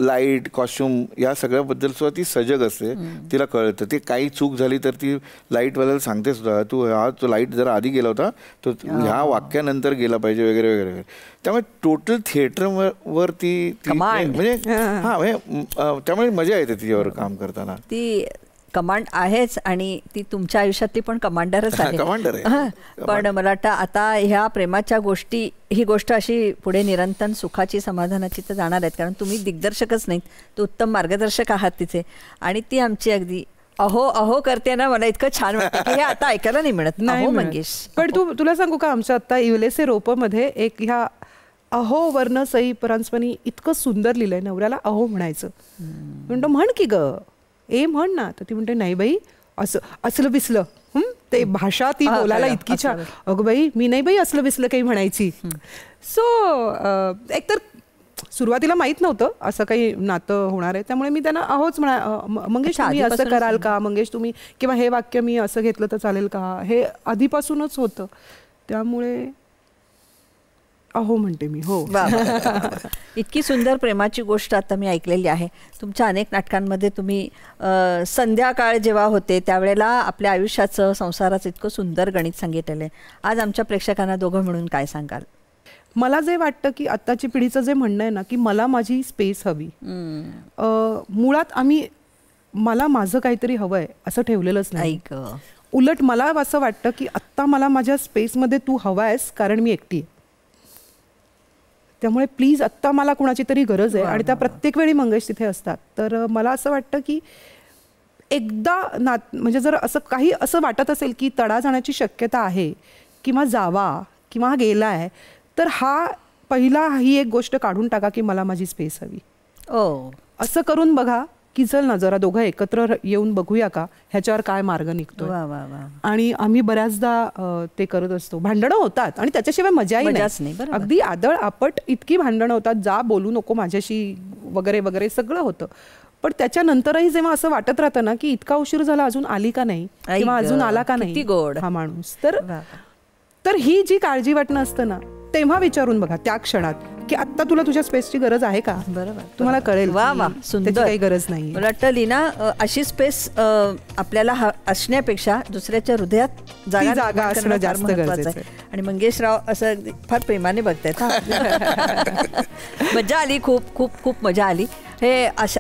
लाईट, कॉस्ट्युम या सगळ्याबद्दल सुद्धा ती सजग असते. तिला कळतं. ती काही चूक झाली तर ती लाईटवाल्याला सांगते सुद्धा, तो लाईट जरा आधी गेला होता, तो ह्या वाक्यानंतर गेला पाहिजे वगैरे वगैरे वगैरे. त्यामुळे टोटल थिएटरवर ती म्हणजे त्यामुळे मजा येते तिच्यावर काम करताना.
ती कमांड आहेच आणि ती तुमच्या आयुष्यातली पण कमांडरच आहे.
कमांडर आहे.
पण मला वाटतं आता ह्या प्रेमाच्या गोष्टी, ही गोष्ट अशी पुढे निरंतर सुखाची, समाधानाची तर जाणार आहेत. कारण तुम्ही दिग्दर्शकच नाहीत, तर उत्तम मार्गदर्शक आहात तिचे. आणि ती आमची अगदी अहो अहो करते ना, मला इतकं छान वाटतं की हे आता ऐकायला नाही मिळत. नाही मंगेश.
पण तुला सांगू का, आमच्या आता इवलेसे रोपमध्ये एक ह्या अहो वर्ण सई परांजपेंनी इतकं सुंदर लिहिलंय. नवऱ्याला अहो म्हणायचं. म्हणतो म्हण की ग, म्हण ना. तर ती म्हणते नाही बाई, असलं बिसलं. ते भाषा ती बोलायला इतकी छान. अगं बाई मी नाही बाई असलं बिसलं काही म्हणायची. सो एकतर सुरुवातीला माहित नव्हतं असं काही नातं होणार आहे, त्यामुळे मी त्यांना अहोच मंगेश तुम्ही असं कराल का, मंगेश तुम्ही, किंवा हे वाक्य मी असं घेतलं तर चालेल का, हे आधीपासूनच होतं. त्यामुळे अहो म्हणते मी. हो.
इतकी सुंदर प्रेमाची गोष्ट आता मी ऐकलेली आहे. तुमच्या अनेक नाटकांमध्ये तुम्ही संध्याकाळ जेव्हा होते त्यावेळेला आपल्या आयुष्याचं, संसाराचं इतकं सुंदर गणित सांगितलेलं आहे. आज आमच्या प्रेक्षकांना दोघं म्हणून काय सांगाल?
मला जे वाटतं की आत्ताची पिढीचं जे म्हणणं आहे ना की मला माझी स्पेस हवी. मुळात मला माझं काहीतरी हवं आहे असं ठेवलेलंच नाही. उलट मला असं वाटतं की आत्ता मला माझ्या स्पेसमध्ये तू हवा आहेस, कारण मी एकटी आहे. त्यामुळे प्लीज आत्ता मला कुणाची तरी गरज आहे. आणि त्या प्रत्येक वेळी मंगेश तिथे असतात. तर मला असं वाटतं की एकदा म्हणजे जर असं काही असं वाटत असेल की तडा जाण्याची शक्यता आहे किंवा जावा किंवा हा गेला आहे, तर ही एक गोष्ट काढून टाका की मला माझी स्पेस हवी. असं करून बघा की चल ना जरा दोघं एकत्र येऊन बघूया का ह्याच्यावर काय मार्ग निघतो. आणि आम्ही बऱ्याचदा ते करत असतो. भांडणं होतात आणि त्याच्याशिवाय मजाही नाही. अगदी आदळ आपट इतकी भांडणं होतात, जा बोलू नको माझ्याशी वगैरे वगैरे सगळं होतं. पण त्याच्यानंतरही जेव्हा असं वाटत राहतं ना की इतका उशीर झाला, अजून आली का नाही किंवा अजून आला का नाही हा माणूस, तर ही जी काळजी वाटणं असतं ना, तेव्हा विचारून बघा त्या क्षणात की आत्ता तुला तुझ्या स्पेसची गरज आहे का. बरोबर, तुम्हाला कळेल. वा वा, सुंदर. काही गरज नाही.
मला वाटतं लीना, अशी स्पेस आपल्याला असण्यापेक्षा दुसऱ्याच्या हृदयात जागा असणं जास्त गरजेचं आहे. आणि मंगेशराव असं फार प्रेमाने बघतायत. मजा आली, खूप खूप खूप मजा आली.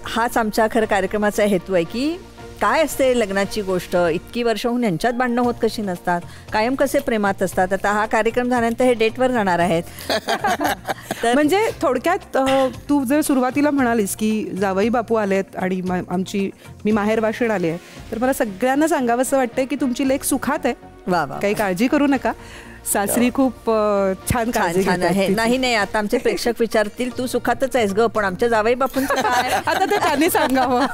हाच आमच्या खरं कार्यक्रमाचा हेतू आहे की काय असते लग्नाची गोष्ट, इतकी वर्ष होऊन यांच्यात भांडणं होत कशी नसतात, कायम कसे प्रेमात असतात. आता हा कार्यक्रम झाल्यानंतर हे डेटवर जाणार आहेत.
म्हणजे थोडक्यात तू जर सुरुवातीला म्हणालीस की जावई बापू आलेत आणि मी माहेर वाशीण आली आहे, तर मला सगळ्यांना सांगावंसं वाटतंय की तुमची लेक सुखात आहे. काही काळजी करू नका. सासरी खूप छान छान आहे.
नाही आता आमचे प्रेक्षक विचारतील तू सुखातच आहेस ग, पण आमच्या जावई बापूंचं काय
आता ते त्यांनी सांगावं.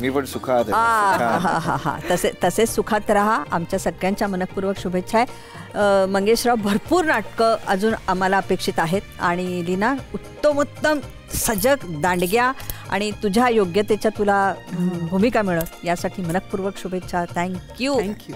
मी पण सुखात आहे.
तसेच सुखात राहा. आमच्या सगळ्यांच्या मनपूर्वक शुभेच्छा आहे. मंगेशराव, भरपूर नाटकं अजून आम्हाला अपेक्षित आहेत. आणि लीना, उत्तम सजग दांडग्या आणि तुझ्या योग्यतेच्या तुला भूमिका मिळत यासाठी मनपूर्वक शुभेच्छा. थँक्यू.
थँक्यू.